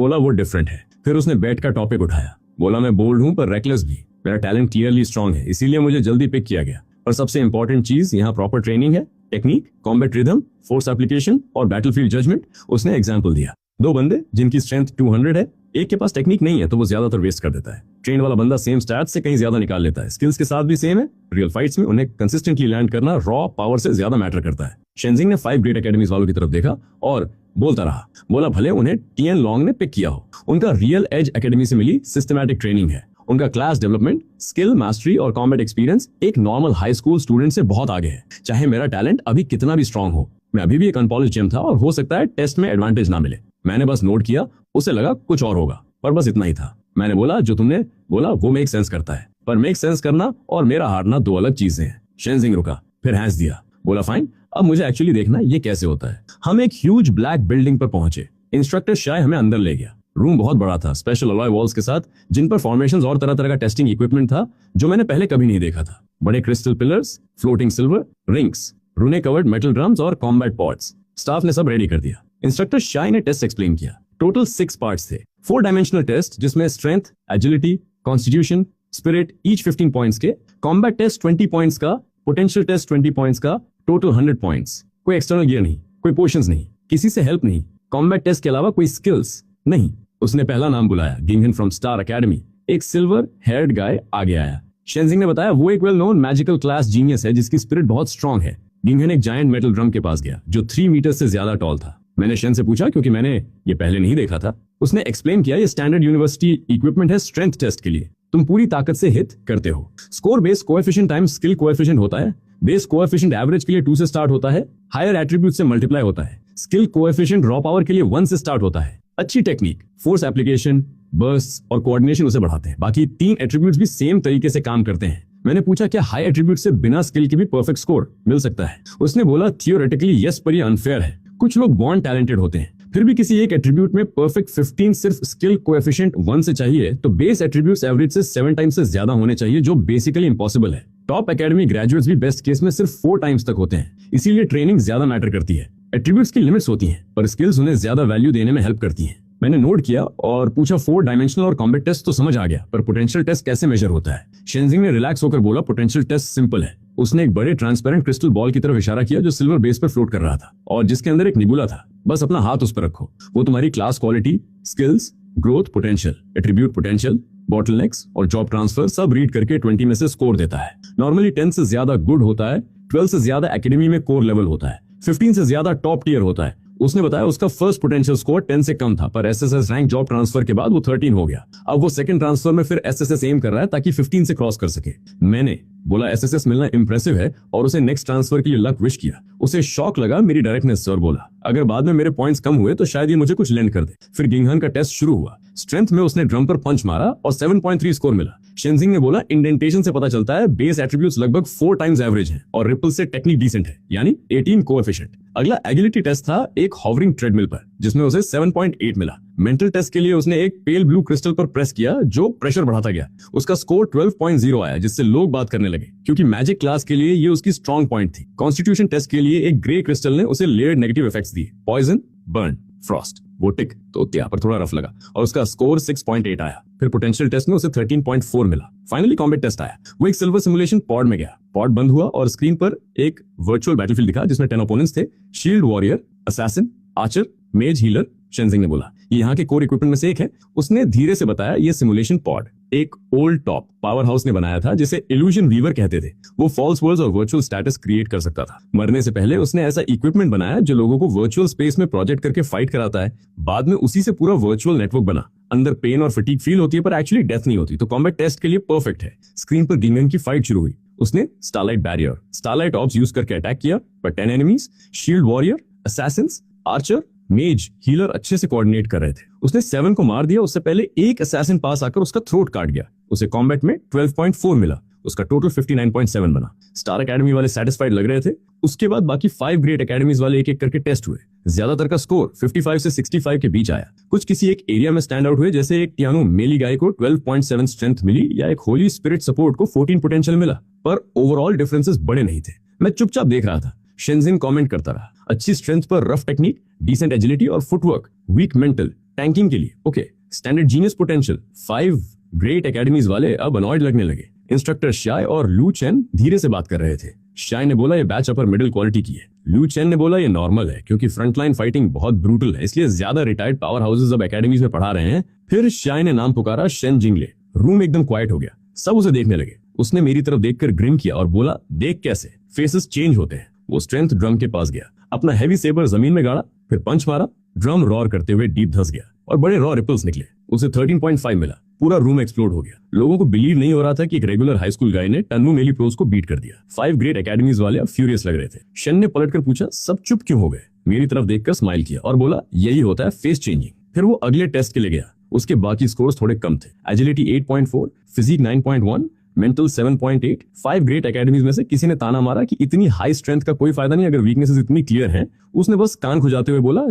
बोला वो डिफरेंट है। फिर उसने बैट का टॉपिक उठाया, बोला मैं बोल्ड हूँ पर रेकलेस भी, मेरा टैलेंट क्लियरली स्ट्रांग है, इसीलिए मुझे जल्दी पिक किया गया। पर सबसे इंपॉर्टेंट चीज यहाँ प्रॉपर ट्रेनिंग है, technique, combat rhythm, force application और बैटलफील्ड जजमेंट। उसने एग्जाम्पल दिया, 2 बंदे जिनकी स्ट्रेंथ 200 है, एक के पास टेक्निक नहीं है तो वो ज्यादातर वेस्ट कर देता है। ट्रेन वाला बंदा सेम स्टैट्स से कहीं ज्यादा निकाल लेता है, स्किल्स के साथ भी सेम है। रियल फाइट्स में उन्हें कंसिस्टेंटली लैंड करना रॉ पावर से ज्यादा मैटर करता है। शेनजिंग ने 5 ग्रेट एकेडमीज वालों की तरफ देखा और बोलता रहा, बोला भले उन्हें टीएन लॉन्ग ने पिक किया हो, उनका रियल एज एकेडमी से मिली सिस्टमैटिक ट्रेनिंग है। उनका क्लास डेवलपमेंट, स्किल मास्टरी और कॉम्बैट एक्सपीरियंस एक नॉर्मल हाई स्कूल स्टूडेंट से बहुत आगे है। चाहे मेरा टैलेंट अभी कितना भी स्ट्रांग हो, मैं अभी भी एक अनपॉलिश्ड जेम था और हो सकता है टेस्ट में एडवांटेज ना मिले। मैंने बस नोट किया, उसे लगा कुछ और होगा, पर बस इतना ही था। मैंने बोला जो तुमने बोला वो मेक सेंस करता है, पर मेक सेंस करना और मेरा हारना 2 अलग चीजें हैं। शेनजिंग रुका, फिर हंस दिया, बोला फाइन, अब मुझे एक्चुअली देखना ये कैसे होता है। हम एक ह्यूज ब्लैक बिल्डिंग पर पहुंचे। इंस्ट्रक्टर शाय हमें अंदर ले गया। रूम बहुत बड़ा था, स्पेशल अलॉय वॉल्स के साथ, जिन पर फॉर्मेशंस और तरह तरह का टेस्टिंग इक्विपमेंट था जो मैंने पहले कभी नहीं देखा था। बड़े crystal pillars, floating silver rings, रूने covered metal drums और कॉम्बैट पॉड्स। स्टाफ ने सब रेडी कर दिया। इंस्ट्रक्टर शाय ने टेस्ट एक्सप्लेन किया। टोटल 6 पार्ट्स थे, 4 डायमेंशनल टेस्ट जिसमें strength, agility, constitution, spirit each 15 points के, कॉम्बैट टेस्ट 20 पॉइंट्स का, पोटेंशियल टेस्ट 20 पॉइंट्स का, टोटल 100 पॉइंट्स। कोई एक्सटर्नल गियर नहीं, कोई पोशंस नहीं, किसी से हेल्प नहीं, कॉम्बैट टेस्ट के अलावा कोई स्किल्स नहीं। उसने पहला नाम बुलाया, गिंगहन फ्रॉम स्टार एकेडमी। एक सिल्वर हेयर्ड गाय आगे आया। शेनजिंग ने बताया वो एक well known magical class genius है जिसकी स्पिरिट बहुत स्ट्रांग है। गिंगहन एक जायंट मेटल ड्रम के पास गया जो 3 मीटर से ज्यादा टॉल था। मैंने शेन से पूछा क्योंकि मैंने ये पहले नहीं देखा था। उसने एक्सप्लेन किया ये स्टैंडर्ड यूनिवर्सिटी इक्विपमेंट है स्ट्रेंथ टेस्ट के लिए, तुम पूरी ताकत से हिट करते हो। Score base coefficient times skill coefficient होता है। बेस कोएफिशिएंट एवरेज के लिए 2 से स्टार्ट होता है, हायर एट्रीब्यूट से मल्टीप्लाई होता है। स्किल कोएफिशिएंट रॉ पावर के लिए 1 से स्टार्ट होता है। अच्छी टेक्निक, फोर्स एप्लीकेशन, बर्स्ट और कोऑर्डिनेशन उसे बढ़ाते हैं। बाकी 3 एट्रीब्यूट्स भी सेम तरीके से काम करते हैं। मैंने पूछा क्या हाई एट्रीब्यूट से बिना स्किल के भी परफेक्ट स्कोर मिल सकता है? उसने बोला थियोरेटिकली यस, पर ये अनफेयर है। कुछ लोग बॉर्न टैलेंटेड होते हैं, फिर भी किसी एक एट्रीब्यूट में परफेक्ट 15 सिर्फ स्किल कोएफिशिएंट 1 से चाहिए तो बेस एट्रीब्यूट्स एवरेज से 7 टाइम्स से ज्यादा होने चाहिए, जो बेसिकली इम्पॉसिबल है। टॉप एकेडमी ग्रेजुएट्स भी बेस्ट केस में सिर्फ 4 टाइम्स तक होते हैं, इसीलिए ट्रेनिंग ज्यादा मैटर करती है। एट्रीब्यूट्स की लिमिट्स होती हैं, पर स्किल्स उन्हें ज्यादा वैल्यू देने में हेल्प करती हैं। मैंने नोट किया और पूछा 4 डायमेंशनल और कॉम्बैट टेस्ट तो समझ आ गया, पर पोटेंशियल टेस्ट कैसे मेजर होता है? शेनजिंग ने रिलैक्स होकर बोला पोटेंशियल टेस्ट सिंपल है। उसने एक बड़े ट्रांसपेरेंट क्रिस्टल बॉल की तरफ इशारा किया जो सिल्वर बेस पर फ्लोट कर रहा था और जिसके अंदर एक निबुला था। बस अपना हाथ उस पर रखो, वो तुम्हारी class quality, skills, growth potential, attribute potential, bottlenecks और जॉब ट्रांसफर सब रीड करके 20 में से स्कोर देता है। नॉर्मली 10 से ज्यादा गुड होता है, 12 से ज्यादा एकेडमी में कोर लेवल होता है, 15 से ज्यादा टॉप टियर होता है। उसने बताया उसका फर्स्ट पोटेंशियल स्कोर 10 से कम था, पर एसएसएस रैंक जॉब ट्रांसफर के बाद वो 13 हो गया। अब वो सेकंड ट्रांसफर में फिर एसएसएस एम कर रहा है ताकि 15 से क्रॉस कर सके। मैंने बोला एसएसएस मिलना इंप्रेसिव है और उसे नेक्स्ट ट्रांसफर के लिए लक विश किया। उसे शॉक लगा मेरी डायरेक्टनेस से और बोला अगर बाद में मेरे पॉइंट्स कम हुए तो शायद ये मुझे कुछ लैंड कर दे। फिर गिंगहन का टेस्ट शुरू हुआ। स्ट्रेंथ में उसने ड्रम पर पंच मारा और 7.3 स्कोर मिला। शेनजिंग ने बोला इंडेंटेशन से पता चलता है बेस एट्रीब्यूट्स लगभग 4 टाइम्स एवरेज है और रिपल से टेक्निक डिसेंट है, यानी 18 कोएफिशिएंट। अगला एगिलिटी टेस्ट था एक हॉवरिंग ट्रेडमिल पर जिसमें उसे 7.8 मिला। मेंटल टेस्ट के लिए उसने एक पेल ब्लू क्रिस्टल पर प्रेस किया जो प्रेशर बढ़ाता गया। उसका स्कोर 12.0 आया जिससे लोग बात करने लगे क्योंकि मैजिक क्लास के लिए ये उसकी स्ट्रॉन्ग पॉइंट थी। कॉन्स्टिट्यूशन टेस्ट के लिए एक ग्रे क्रिस्टल ने उसे लेयर्ड नेगेटिव इफेक्ट्स दिए, पॉइजन, बर्न, फ्रॉस्ट। वो टिक तो त्या पर थोड़ा रफ लगा और उसका स्कोर 6.8 आया। फिर पोटेंशियल टेस्ट में उसे 13.4 मिला। फाइनली कॉम्बैट टेस्ट आया। वो एक सिल्वर सिमुलेशन पॉड में गया। पॉड बंद हुआ और स्क्रीन पर एक वर्चुअल बैटलफील्ड दिखा जिसमें 10 ओपोनेंट्स थे, shield warrior, assassin, Archer, mage, healer. शेनजिंग ने बोला ये यहाँ के कोर इक्विपमेंट में से एक है। उसने धीरे से बताया ये सिमुलेशन पॉड एक ओल्ड टॉप पावर हाउस ने बनाया था जिसे इल्यूजन वीवर कहते थे। वो फॉल्स वर्ल्ड्स और वर्चुअल स्टेटस क्रिएट कर सकता था। मरने से पहले उसने ऐसा इक्विपमेंट बनाया जो लोगों को वर्चुअल स्पेस में प्रोजेक्ट करके फाइट कराता है। बाद में उसी से पूरा वर्चुअल नेटवर्क बना। अंदर पेन और फटीग फील होती है पर एक्चुअली डेथ नहीं होती, तो कॉम्बैट टेस्ट के लिए परफेक्ट है। स्क्रीन पर गिंगहन की फाइट शुरू हुई। उसने starlight barrier, starlight orbs use करके अटैक किया पर 10 enemies, shield warrior, assassins, archer, mage, healer अच्छे से कोऑर्डिनेट कर रहे थे। उसने 7 को मार दिया। उससे पहले एक असैसिन पास आकर उसका थ्रोट काट गया। उसे कॉम्बैट में 12.4 मिला। उसका टोटल 59.7 बना। स्टार एकेडमी वाले सेटिस्फाइड लग रहे थे। उसके बाद बाकी 5 ग्रेट एकेडमीज वाले एक एक करके टेस्ट हुए। ज्यादातर का स्कोर 55 से 65 के बीच आया। कुछ किसी एक एरिया में स्टैंड आउट हुए, जैसे एक टियानो मेली गाय को 12.7 स्ट्रेंथ मिली या एक होली स्पिरिट सपोर्ट को 14 पोटेंशियल मिला, पर ओवरऑल डिफरेंसेस बड़े नहीं थे। मैं चुपचाप देख रहा था। शेनजिंग कमेंट करता रहा, अच्छी स्ट्रेंथ पर रफ टेक्निक, डिसेंट एजिलिटी और फुटवर्क, वीक मेंटल, टैंकिंग के लिए। Okay, standard genius potential. 5 great academies वाले अब अनॉयड लगने लगे। इंस्ट्रक्टर शाय और लू चेन धीरे से बात कर रहे थे। शाय ने बोला ये बैच अपर मिडिल क्वालिटी की है। लू चेन ने बोला ये नॉर्मल है क्योंकि फ्रंटलाइन फाइटिंग बहुत ब्रूटल है, इसलिए ज्यादा रिटायर्ड पावर हाउसेज अब एकेडमीज में पढ़ा रहे हैं। फिर शाय ने नाम पुकारा शेन जिंगले। रूम एकदम क्वाइट हो गया, सब उसे देखने लगे। उसने मेरी तरफ देखकर ग्रिन किया और बोला देख कैसे फेसेस चेंज होते हैं। वो स्ट्रेंथ ड्रम के पास गया, अपना हैवी सेबर जमीन में गाड़ा, फिर पंच मारा। ड्रम रॉर करते हुए डीप धंस गया और बड़े रॉ रिपल्स निकले। उसे 13.5 मिला। पूरा रूम एक्सप्लोड हो गया। लोगों को बिलीव नहीं हो रहा था कि एक रेगुलर हाई स्कूल गाय ने टन्नू मेली प्रोज को बीट कर दिया। 5 ग्रेट एकेडमीज वाले अब फ्यूरियस लग रहे थे। शेन ने पलटकर पूछा सब चुप क्यों हो गए? मेरी तरफ देखकर स्माइल किया और बोला यही होता है फेस चेंजिंग। फिर वो अगले टेस्ट के लिए गया। उसके बाकी स्कोर्स थोड़े कम थे। Agility 8.4, physique 9.1, mental 7.8। 5 great academies में से किसी ने ताना मारा कि इतनी हाई स्ट्रेंथ का कोई फायदा नहीं अगर वीकनेसेस इतनी क्लियर हैं। उसने बस कान खुजाते हुए बोला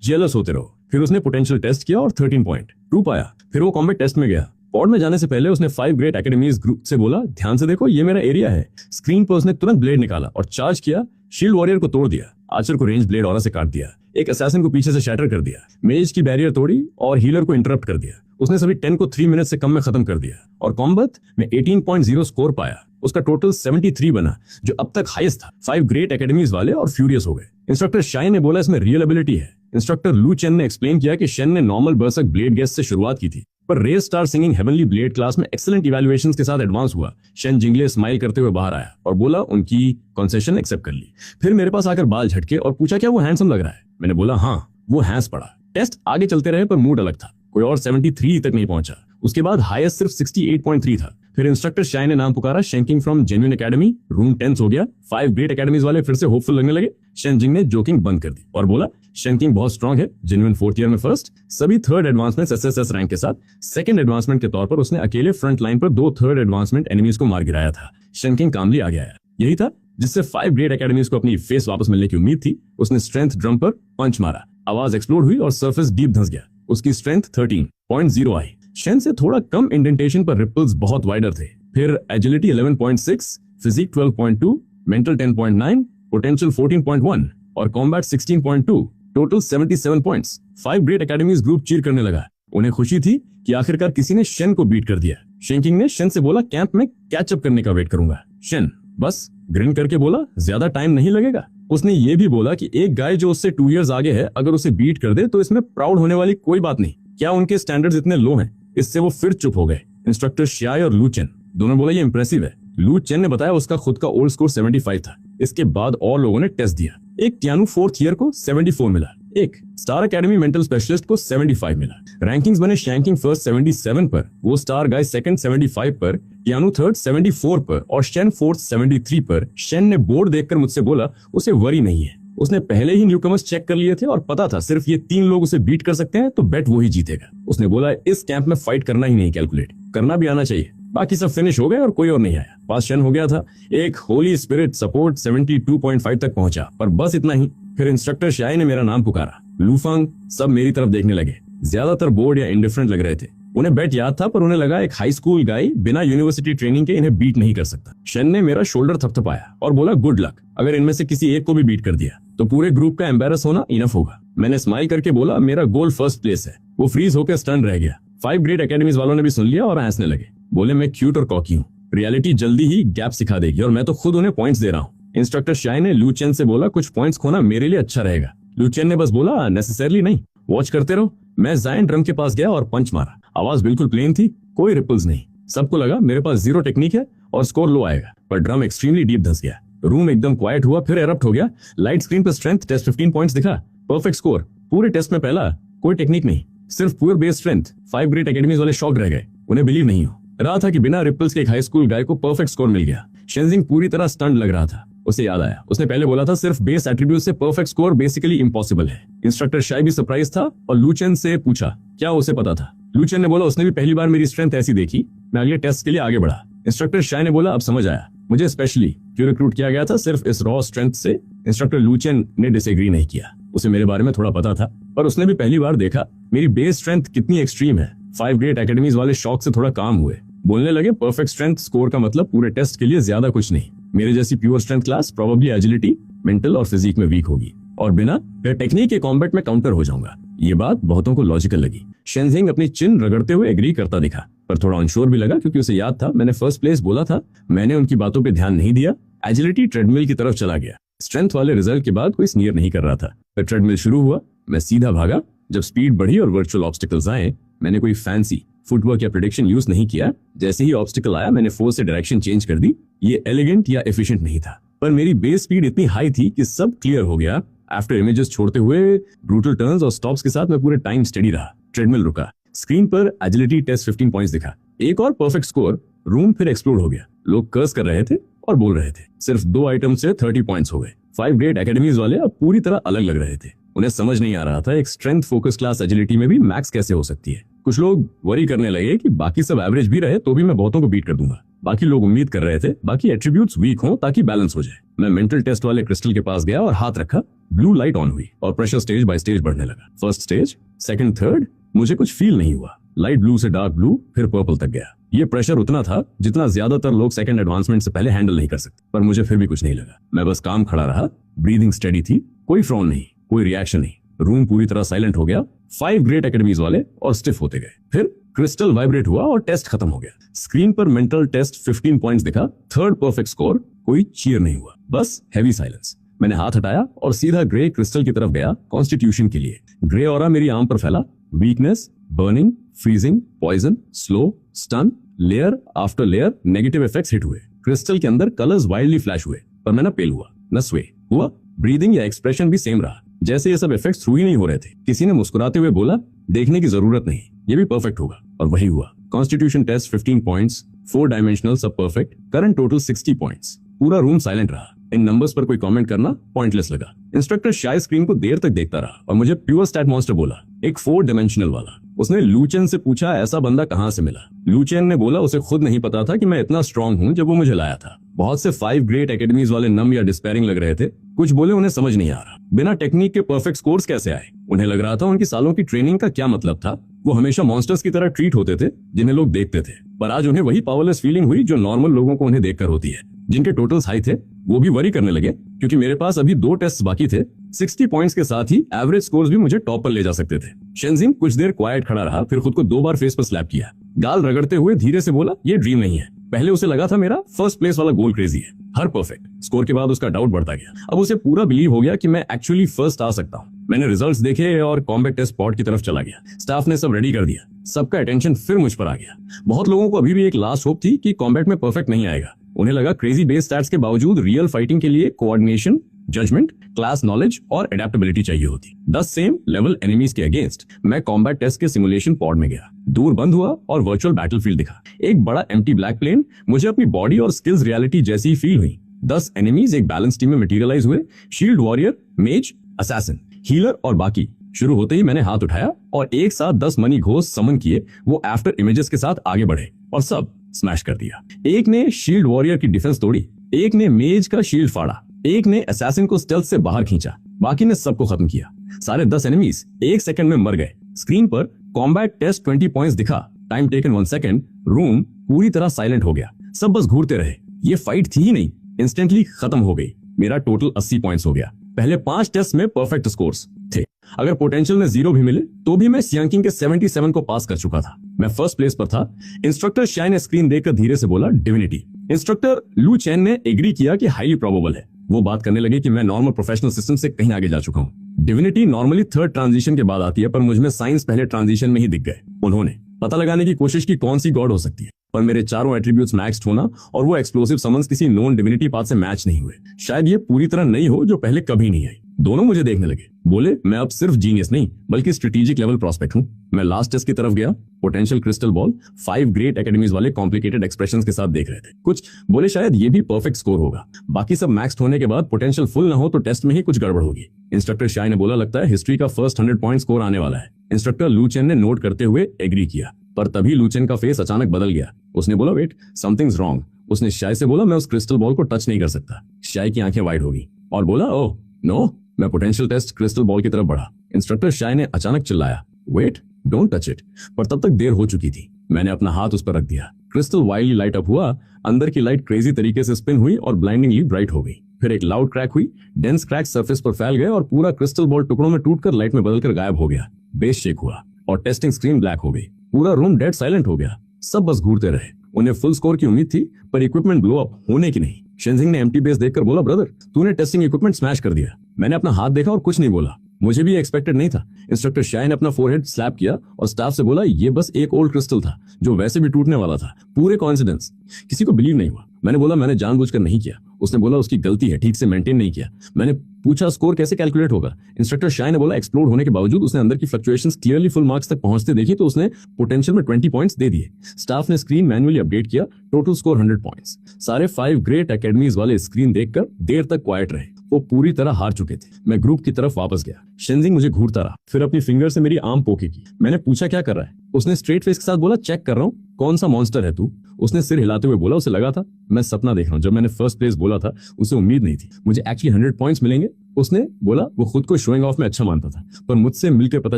जेलस होते रहो। फिर उसने पोटेंशियल टेस्ट किया और 13.2 पाया। फिर वो कॉम्बैट टेस्ट में गया। पॉड में जाने से पहले उसने 5 ग्रेट एकेडमीज ग्रुप से बोला ध्यान से देखो ये मेरा एरिया है। स्क्रीन पर उसने तुरंत ब्लेड निकाला और चार्ज किया। शील्ड वॉरियर को तोड़ दिया, आर्चर को रेंज ब्लेड ऑरा से काट दिया, एक असैसिन को पीछे से शैटर कर दिया, मेज की बैरियर तोड़ी और हीलर को इंटरप्ट कर दिया। उसने सभी 10 को 3 मिनट से कम में खत्म कर दिया और कॉम्बैट में 18.0 स्कोर पाया। उसका टोटल 73 बना जो अब तक हाईएस्ट था। 5 ग्रेट एकेडमीज वाले और फ्यूरियस हो गए। इंस्ट्रक्टर शाय ने बोला इसमें रियल एबिलिटी है। इंस्ट्रक्टर लू चेन ने एक्सप्लेन किया कि शेन ने नॉर्मल बर्सक ब्लेड गेस्ट से शुरुआत की थी पर rare star singing heavenly blade class में एक्सीलेंट इवैल्यूएशंस के साथ एडवांस हुआ। शेन जिंगले स्माइल करते हुए बाहर आया और बोला उनकी कंसेशन एक्सेप्ट कर ली। फिर मेरे पास आकर बाल झटके और पूछा क्या वो हैंडसम लग रहा है? मैंने बोला हाँ। वो हैंस पड़ा। टेस्ट आगे चलते रहे पर मूड अलग था। कोई और 73 तक नहीं पहुंचा। उसके बाद हाईएस्ट सिर्फ 68.3 था। फिर इंस्ट्रक्टर शाय ने नाम पुकारा शेंकिंग from genuine academy. Room tense हो गया। 5 ग्रेट एकेडमीज वाले फिर से होपफुल लगने लगे। शेन जिंग ने जोकिंग बंद कर दी और बोला शेंकिंग बहुत स्ट्रांग है। जेन्युइन 4th ईयर में फर्स्ट, सभी 3rd एडवांसमेंट एसएसएस रैंक के साथ। 2nd एडवांसमेंट के तौर पर उसने अकेले फ्रंट लाइन पर 2 3rd एडवांसमेंट एनिमीज को मार गिराया था। शेंकिंग कामली आ गया। यही था जिससे 5 ग्रेट एकेडमीज को अपनी फेस वापस मिलने की उम्मीद थी। उसने स्ट्रेंथ ड्रम पर पंच मारा, आवाज एक्सप्लोड हुई और सरफेस डीप धंस गया। उसकी स्ट्रेंथ 13.0 आई। शेन से थोड़ा कम इंडेंटेशन पर रिपल्स बहुत वाइडर थे। फिर एजिलिटी 11.6, फिजिक 12.2, मेंटल 10.9, पोटेंशियल 14.1 और combat 16.2, total 77 points. 5 great academies group चीर करने लगा। उन्हें खुशी थी कि आखिरकार किसी ने शेन को बीट कर दिया। शेंकिंग ने शेन से बोला कैंप में कैचअप करने का वेट करूंगा। शेन बस ग्रिन करके बोला ज्यादा टाइम नहीं लगेगा। उसने ये भी बोला कि एक गाय जो उससे 2 इयर्स आगे है अगर उसे बीट कर दे तो इसमें प्राउड होने वाली कोई बात नहीं। क्या उनके स्टैंडर्ड्स इतने लो हैं? इससे वो फिर चुप हो गए। इंस्ट्रक्टर शाय और लू चेन दोनों बोला ये इंप्रेसिव है। लू चेन ने बताया उसका खुद का ओल्ड स्कोर 75 था। इसके बाद और लोगों ने टेस्ट दिया। एक टियानु 4th ईयर को 74 मिला, एक स्टार एकेडमी मेंटल स्पेशलिस्ट को 75 मिला। रैंकिंग्स बने शैंकिंग फर्स्ट 77 पर, वो स्टार गाय सेकंड 75 पर, टियानु थर्ड 74 पर और शेन फोर्थ 73 पर। शेन ने बोर्ड देखकर मुझसे बोला उसे वरी नहीं है। उसने पहले ही न्यूकमर्स चेक कर लिए थे और पता था सिर्फ ये 3 लोग उसे बीट कर सकते हैं तो बेट वो ही जीतेगा। उसने बोला इस कैंप में फाइट करना ही नहीं, कैलकुलेट करना भी आना चाहिए। बाकी सब फिनिश हो गए और कोई और नहीं आया। पास शेन हो गया था। एक होली स्पिरिट सपोर्ट 72.5 तक पहुंचा, पर बस इतना ही। फिर इंस्ट्रक्टर शाय ने मेरा नाम पुकारा। लूफांग सब मेरी तरफ देखने लगे। ज्यादातर बोर्ड या इंडिफरेंट लग रहे थे। उन्हें बेट याद था पर उन्हें लगा एक हाई स्कूल गाय बिना यूनिवर्सिटी ट्रेनिंग के इन्हें बीट नहीं कर सकता। शेन ने मेरा शोल्डर थपथपाया और बोला गुड लक। अगर इनमें से किसी एक को भी बीट कर दिया तो पूरे ग्रुप का एम्बेरस होना इनफ होगा। मैंने स्माइल करके बोला मेरा गोल फर्स्ट प्लेस है। वो फ्रीज होकर स्टन रह गया। 5 ग्रेट एकेडमीज वालों ने भी सुन लिया और हंसने लगे। बोले मैं क्यूट और कॉकी हूँ, रियलिटी जल्दी ही गैप सिखा देगी और मैं तो खुद उन्हें पॉइंट्स दे रहा हूँ। इंस्ट्रक्टर शाय ने लू चेन से बोला कुछ पॉइंट्स खोना मेरे लिए अच्छा रहेगा। लू चेन ने बस बोला नेसेसरली नहीं, वॉच करते रहो। मैं जायंट ड्रम के पास गया और पंच मारा। आवाज बिल्कुल प्लेन थी, कोई रिपल्स नहीं। सबको लगा मेरे पास 0 टेक्निक है और स्कोर लो आएगा, पर ड्रम एक्सट्रीमली डीप धंस गया। रूम एकदम क्वाइट हुआ, फिर एरप्ट हो गया। लाइट स्क्रीन पर स्ट्रेंथ टेस्ट 15 पॉइंट्स दिखा, परफेक्ट स्कोर। पूरे टेस्ट में पहला, कोई टेक्निक नहीं, सिर्फ pure base strength. 5 great academies वाले शॉक रह गए। उन्हें बिलीव नहीं हो रहा था कि बिना रिपल्स के एक हाई स्कूल गाय को परफेक्ट स्कोर मिल गया। शेनजिंग पूरी तरह स्टंट लग रहा था। उसे याद आया उसने पहले बोला था सिर्फ बेस एट्रीब्यूट से परफेक्ट स्कोर बेसिकली इम्पॉसिबल है। इंस्ट्रक्टर शाय भी सरप्राइज था और लू चेन से पूछा क्या उसे पता था। लू चेन ने बोला उसने भी पहली बार मेरी स्ट्रेंथ ऐसी देखी। मैं अगले टेस्ट के लिए आगे बढ़ा। इंस्ट्रक्टर शाय ने बोला अब समझ आया, मुझे स्पेशली क्यों रिक्रूट किया गया था, सिर्फ इस रॉ स्ट्रेंथ से। इंस्ट्रक्टर लू चेन ने डिसएग्री नहीं किया। उसे मेरे बारे में थोड़ा पता था पर उसने भी पहली बार देखा मेरी बेस स्ट्रेंथ कितनी एक्सट्रीम है। 5 ग्रेट एकेडमीज वाले शौक से थोड़ा काम हुए। बोलने लगे परफेक्ट स्ट्रेंथ स्कोर का मतलब पूरे टेस्ट के लिए ज्यादा कुछ नहीं। मेरे जैसी pure strength class probably agility, mental और फिजिक में वीक होगी और बिना टेक्निक के कॉम्बैट में काउंटर हो जाऊंगा। ये बात बहुतों को लॉजिकल लगी। शेनजिंग अपनी चिन रगड़ते हुए एग्री करता दिखा, पर थोड़ा अनश्योर भी लगा क्योंकि उसे याद था मैंने फर्स्ट प्लेस बोला था। मैंने उनकी बातों पे ध्यान नहीं दिया। एजिलिटी ट्रेडमिल की तरफ चला गया। स्ट्रेंथ वाले रिजल्ट के बाद कोई स्नीयर नहीं कर रहा था। फिर ट्रेडमिल शुरू हुआ, मैं सीधा भागा। जब स्पीड बढ़ी और वर्चुअल ऑब्स्टिकल्स आए, मैंने कोई फैंसी फुटवर्क या प्रेडिक्शन यूज नहीं किया। जैसे ही ऑब्स्टिकल आया मैंने फोर्स से डायरेक्शन चेंज कर दी। ये एलिगेंट या एफिशिएंट नहीं था, पर मेरी बेस स्पीड इतनी हाई थी कि सब क्लियर हो गया। आफ्टर इमेजेस छोड़ते हुए ब्रूटल टर्न्स और स्टॉप्स के साथ मैं पूरे टाइम स्टेडी रहा। ट्रेडमिल रुका। स्क्रीन पर एजिलिटी टेस्ट 15 पॉइंट्स दिखा। एक और परफेक्ट स्कोर। रूम फिर एक्सप्लोड हो गया। लोग कर्स कर रहे थे और बोल रहे थे। सिर्फ 2 आइटम से 30 पॉइंट्स हो गए। 5 ग्रेट एकेडमीज वाले अब पूरी तरह अलग लग रहे थे। उन्हें समझ नहीं आ रहा था एक स्ट्रेंथ फोकस क्लास एजिलिटी में भी मैक्स कैसे हो सकती है। कुछ लोग वरी करने लगे कि बाकी सब एवरेज भी रहे तो भी मैं बहुतों को बीट कर दूंगा। बाकी लोग उम्मीद कर रहे थे बाकी एट्रीब्यूट्स वीक हों ताकि बैलेंस हो जाए। मैं मेंटल टेस्ट वाले क्रिस्टल के पास गया और हाथ रखा। ब्लू लाइट ऑन हुई और प्रेशर स्टेज बाय स्टेज बढ़ने लगा। फर्स्ट स्टेज, सेकंड, थर्ड, मुझे कुछ फील नहीं हुआ। लाइट ब्लू से डार्क ब्लू फिर पर्पल तक गया। ये प्रेशर उतना था जितना ज्यादातर लोग सेकंड एडवांसमेंट से पहले हैंडल नहीं कर सकते, पर मुझे फिर भी कुछ नहीं लगा। मैं बस काम खड़ा रहा। ब्रीदिंग स्टेडी थी, कोई फ्रॉन नहीं, कोई रिएक्शन नहीं। रूम पूरी तरह साइलेंट हो गया। 5 ग्रेट एकेडमीज वाले और स्टिफ होते गए। फिर क्रिस्टल वाइब्रेट हुआ और टेस्ट खत्म हो गया। स्क्रीन पर मेंटल टेस्ट 15 पॉइंट्स दिखा। Third perfect score. कोई चीयर नहीं हुआ, बस हैवी साइलेंस। मैंने हाथ हटाया और सीधा ग्रे क्रिस्टल की तरफ गया कॉन्स्टिट्यूशन के लिए। ग्रे ऑरा मेरी आर्म पर फैला। Weakness, burning, freezing, poison, slow, stun, layer after layer negative effects hit हुए। क्रिस्टल के अंदर कलर्स वाइल्डली फ्लैश हुए, पर मैं न पेल हुआ न स्वे हुआ। ब्रीदिंग या एक्सप्रेशन भी सेम रहा, जैसे ये सब इफेक्ट्स थ्रू ही नहीं हो रहे थे। किसी ने मुस्कुराते हुए बोला, देखने की जरूरत नहीं, ये भी परफेक्ट होगा, और वही हुआ। कॉन्स्टिट्यूशन टेस्ट 15 पॉइंट्स, 4 डायमेंशनल सब परफेक्ट, करंट टोटल 60 पॉइंट्स। पूरा रूम साइलेंट रहा। इन नंबर्स पर कोई कमेंट करना पॉइंटलेस लगा। इंस्ट्रक्टर शायद स्क्रीन को देर तक देखता रहा और मुझे प्योर स्टैट मॉन्स्टर बोला, एक 4 डायमेंशनल वाला। उसने लूचेन से पूछा ऐसा बंदा कहां से मिला। लूचेन ने बोला उसे खुद नहीं पता था कि मैं इतना स्ट्रांग हूं जब वो मुझे लाया था। बहुत से 5 ग्रेट एकेडमीज वाले नम या डिस्पेयरिंग लग रहे थे। कुछ बोले उन्हें समझ नहीं आ रहा, बिना टेक्निक के परफेक्ट स्कोर्स कैसे आए। उन्हें लग रहा था उनकी सालों की ट्रेनिंग का क्या मतलब था। वो हमेशा मॉन्स्टर्स की तरह ट्रीट होते थे जिन्हें लोग देखते थे, पर आज उन्हें वही पावरलेस फीलिंग हुई जो नॉर्मल लोगों को उन्हें देखकर होती है। जिनके टोटल्स हाई थे वो भी वरी करने लगे, क्योंकि मेरे पास अभी 2 टेस्ट बाकी थे। 60 पॉइंट्स के साथ ही एवरेज स्कोर्स भी मुझे टॉप पर ले जा सकते थे। शेनजिंग कुछ देर क्वाइट खड़ा रहा, फिर खुद को 2 बार फेस पर स्लैप किया। गाल रगड़ते हुए धीरे से बोला, ये ड्रीम नहीं है। पहले उसे लगा था मेरा फर्स्ट प्लेस वाला गोल क्रेजी है, हर परफेक्ट स्कोर के बाद उसका डाउट बढ़ता गया। अब उसे पूरा बिलीव हो गया कि मैं एक्चुअली फर्स्ट आ सकता हूँ। मैंने रिजल्ट्स देखे और कॉम्बैट टेस्ट स्पॉट की तरफ चला गया। स्टाफ ने सब रेडी कर दिया। सबका अटेंशन फिर मुझ पर आ गया। बहुत लोगों को अभी भी एक लास्ट होप थी कि कॉम्बैट में परफेक्ट नहीं आएगा। उन्हें लगा क्रेजी बेस स्टैट्स के बावजूद रियल फाइटिंग के लिए कोऑर्डिनेशन, जजमेंट, क्लास नॉलेज और एडेप्टेबिलिटी चाहिए होती। 10 सेम लेवल एनिमीज के अगेंस्ट मैं कॉम्बैट टेस्ट के सिमुलेशन पॉड में गया। दूर बंद हुआ और वर्चुअल बैटलफील्ड दिखा। एक बड़ा एम्प्टी ब्लैक प्लेन। मुझे अपनी बॉडी और स्किल्स रियलिटी जैसी ही फील हुई। 10 एनिमीज एक बैलेंस टीम में मटेरियलाइज हुए। शील्ड वॉरियर, मेज, असैसिन, हीलर और बाकी। शुरू होते ही मैंने हाथ उठाया और एक साथ 10 मनी घोस्ट समन किए। वो आफ्टर इमेजेस के साथ आगे बढ़े और सब स्मैश कर दिया। एक ने शील्ड वॉरियर की डिफेंस तोड़ी, एक ने मेज का शील्ड फाड़ा, एक ने असैसिन को स्टेल्थ से बाहर खींचा, बाकी ने सबको खत्म किया। सारे 10 एनिमीज 1 सेकंड में मर गए। स्क्रीन पर कॉम्बैट टेस्ट 20 पॉइंट्स दिखा। Time taken 1 second. रूम पूरी तरह साइलेंट हो गया। सब बस घूरते रहे। ये फाइट थी ही नहीं, इंस्टेंटली खत्म हो गई। मेरा टोटल 80 पॉइंट्स हो गया। पहले 5 टेस्ट में परफेक्ट स्कोर्स थे। अगर पोटेंशियल में 0 भी मिले तो भी मैं सियांकिंग के 77 को पास कर चुका था। मैं फर्स्ट प्लेस पर था। इंस्ट्रक्टर शाय ने स्क्रीन देखकर धीरे से बोला, डिविनिटी। इंस्ट्रक्टर लू चैन ने एग्री किया कि हाईली प्रोबेबल है। वो बात करने लगे कि मैं नॉर्मल प्रोफेशनल सिस्टम से कहीं आगे जा चुका हूँ। डिविनिटी नॉर्मली 3rd ट्रांजिशन के बाद आती है, पर मुझमें साइंस पहले ट्रांजिशन में ही दिख गए। उन्होंने पता लगाने की कोशिश की कौन सी गॉड हो सकती है, पर मेरे चारों एट्रीब्यूट्स मैक्स्ड होना और वो एक्सप्लोसिव समन्स किसी नॉन डिविनिटी पाथ से मैच नहीं हुए। शायद ये पूरी तरह नई हो जो पहले कभी नहीं आई। दोनों मुझे देखने लगे। बोले, मैं अब सिर्फ जीनियस नहीं बल्कि स्ट्रेटेजिक लेवल प्रोस्पेक्ट हूँ। मैं लास्ट टेस्ट की तरफ गया। Potential crystal ball 5 great academies वाले कॉम्प्लिकेटेड एक्सप्रेशंस के साथ देख रहे थे। कुछ बोले शायद ये भी परफेक्ट स्कोर होगा। बाकी सब मैक्स्ड होने के बाद पोटेंशियल फुल ना हो तो टेस्ट में ही कुछ गड़बड़ होगी। इंस्ट्रक्टर शाय ने बोला, लगता है हिस्ट्री का फर्स्ट 100 पॉइंट स्कोर आने वाला है। इंस्ट्रक्टर लूचेन ने नोट करते हुए एग्री किया, पर तभी लूचेन का फेस अचानक बदल गया। उसने बोला, वेट, समथिंग्स रॉन्ग। उसने शाय से बोला, मैं उस क्रिस्टल बॉल को टच नहीं कर सकता। शाय की आंखें वाइड हो गई और बोला, ओह नो। मैं पोटेंशियल टेस्ट क्रिस्टल बॉल की तरफ बढ़ा। इंस्ट्रक्टर शाय ने अचानक चिल्लाया, वेट, डोंट टच इट। पर तब तक देर हो चुकी थी। मैंने अपना हाथ उस पर रख दिया। क्रिस्टल वाइल्डली लाइट अप हुआ। अंदर की लाइट क्रेजी तरीके से स्पिन हुई और ब्लाइंडिंगली ब्राइट हो गई। फिर एक लाउड क्रैक हुई, डेंस क्रैक सरफेस पर फैल गए और पूरा क्रिस्टल बॉल टुकड़ों में टूटकर लाइट में बदलकर गायब हो गया। बेस शेक हुआ और टेस्टिंग स्क्रीन ब्लैक हो गई। पूरा रूम डेड साइलेंट हो गया। सब बस घूरते रहे। उन्हें फुल स्कोर की उम्मीद थी, पर इक्विपमेंट ब्लो अप होने की नहीं। शेनजिंग ने एम्प्टी बेस देखकर बोला, ब्रदर तूने टेस्टिंग इक्विपमेंट स्मैश कर दिया। मैंने अपना हाथ देखा और कुछ नहीं बोला। मुझे भी एक्सपेक्टेड नहीं था। इंस्ट्रक्टर शाय ने अपना फोरहेड स्लैप किया और स्टाफ से बोला, ये बस एक ओल्ड क्रिस्टल था जो वैसे भी टूटने वाला था। पूरे कोइंसिडेंस। किसी को बिलीव नहीं हुआ। मैंने बोला, मैंने जानबूझकर नहीं किया। उसने बोला, उसकी गलती है, ठीक से मेंटेन नहीं किया। मैंने पूछा, स्कोर कैसे कैलकुलेट होगा? इंस्ट्रक्टर शाय ने बोला, एक्सप्लोड होने के बावजूद उसने अंदर की फ्लक्चुएशंस क्लियरली फुल मार्क्स तक पहुंचते देखी तो उसने पोटेंशियल में 20 पॉइंट्स दे दिए। स्टाफ ने स्क्रीन मैन्युअली अपडेट किया। Total score 100 points. सारे 5 ग्रेट एकेडमीज वाले स्क्रीन देखकर देर तक क्वाइट रहे। वो पूरी तरह हार चुके थे। मैं ग्रुप की तरफ वापस गया। शेनजिंग मुझे घूरता रहा, फिर अपनी फिंगर से मेरी आर्म पोके की। मैंने पूछा, क्या कर रहा है? उसने स्ट्रेट फेस के साथ बोला, चेक कर रहा हूँ कौन सा मॉन्स्टर है तू। उसने सिर हिलाते हुए बोला, उसे लगा था मैं सपना देख रहा हूँ। जब मैंने फर्स्ट प्लेस बोला था उसे उम्मीद नहीं थी मुझे एक्चुअली 100 पॉइंट्स मिलेंगे। उसने बोला वो खुद को शोइंग ऑफ में अच्छा मानता था, पर मुझसे मिलकर पता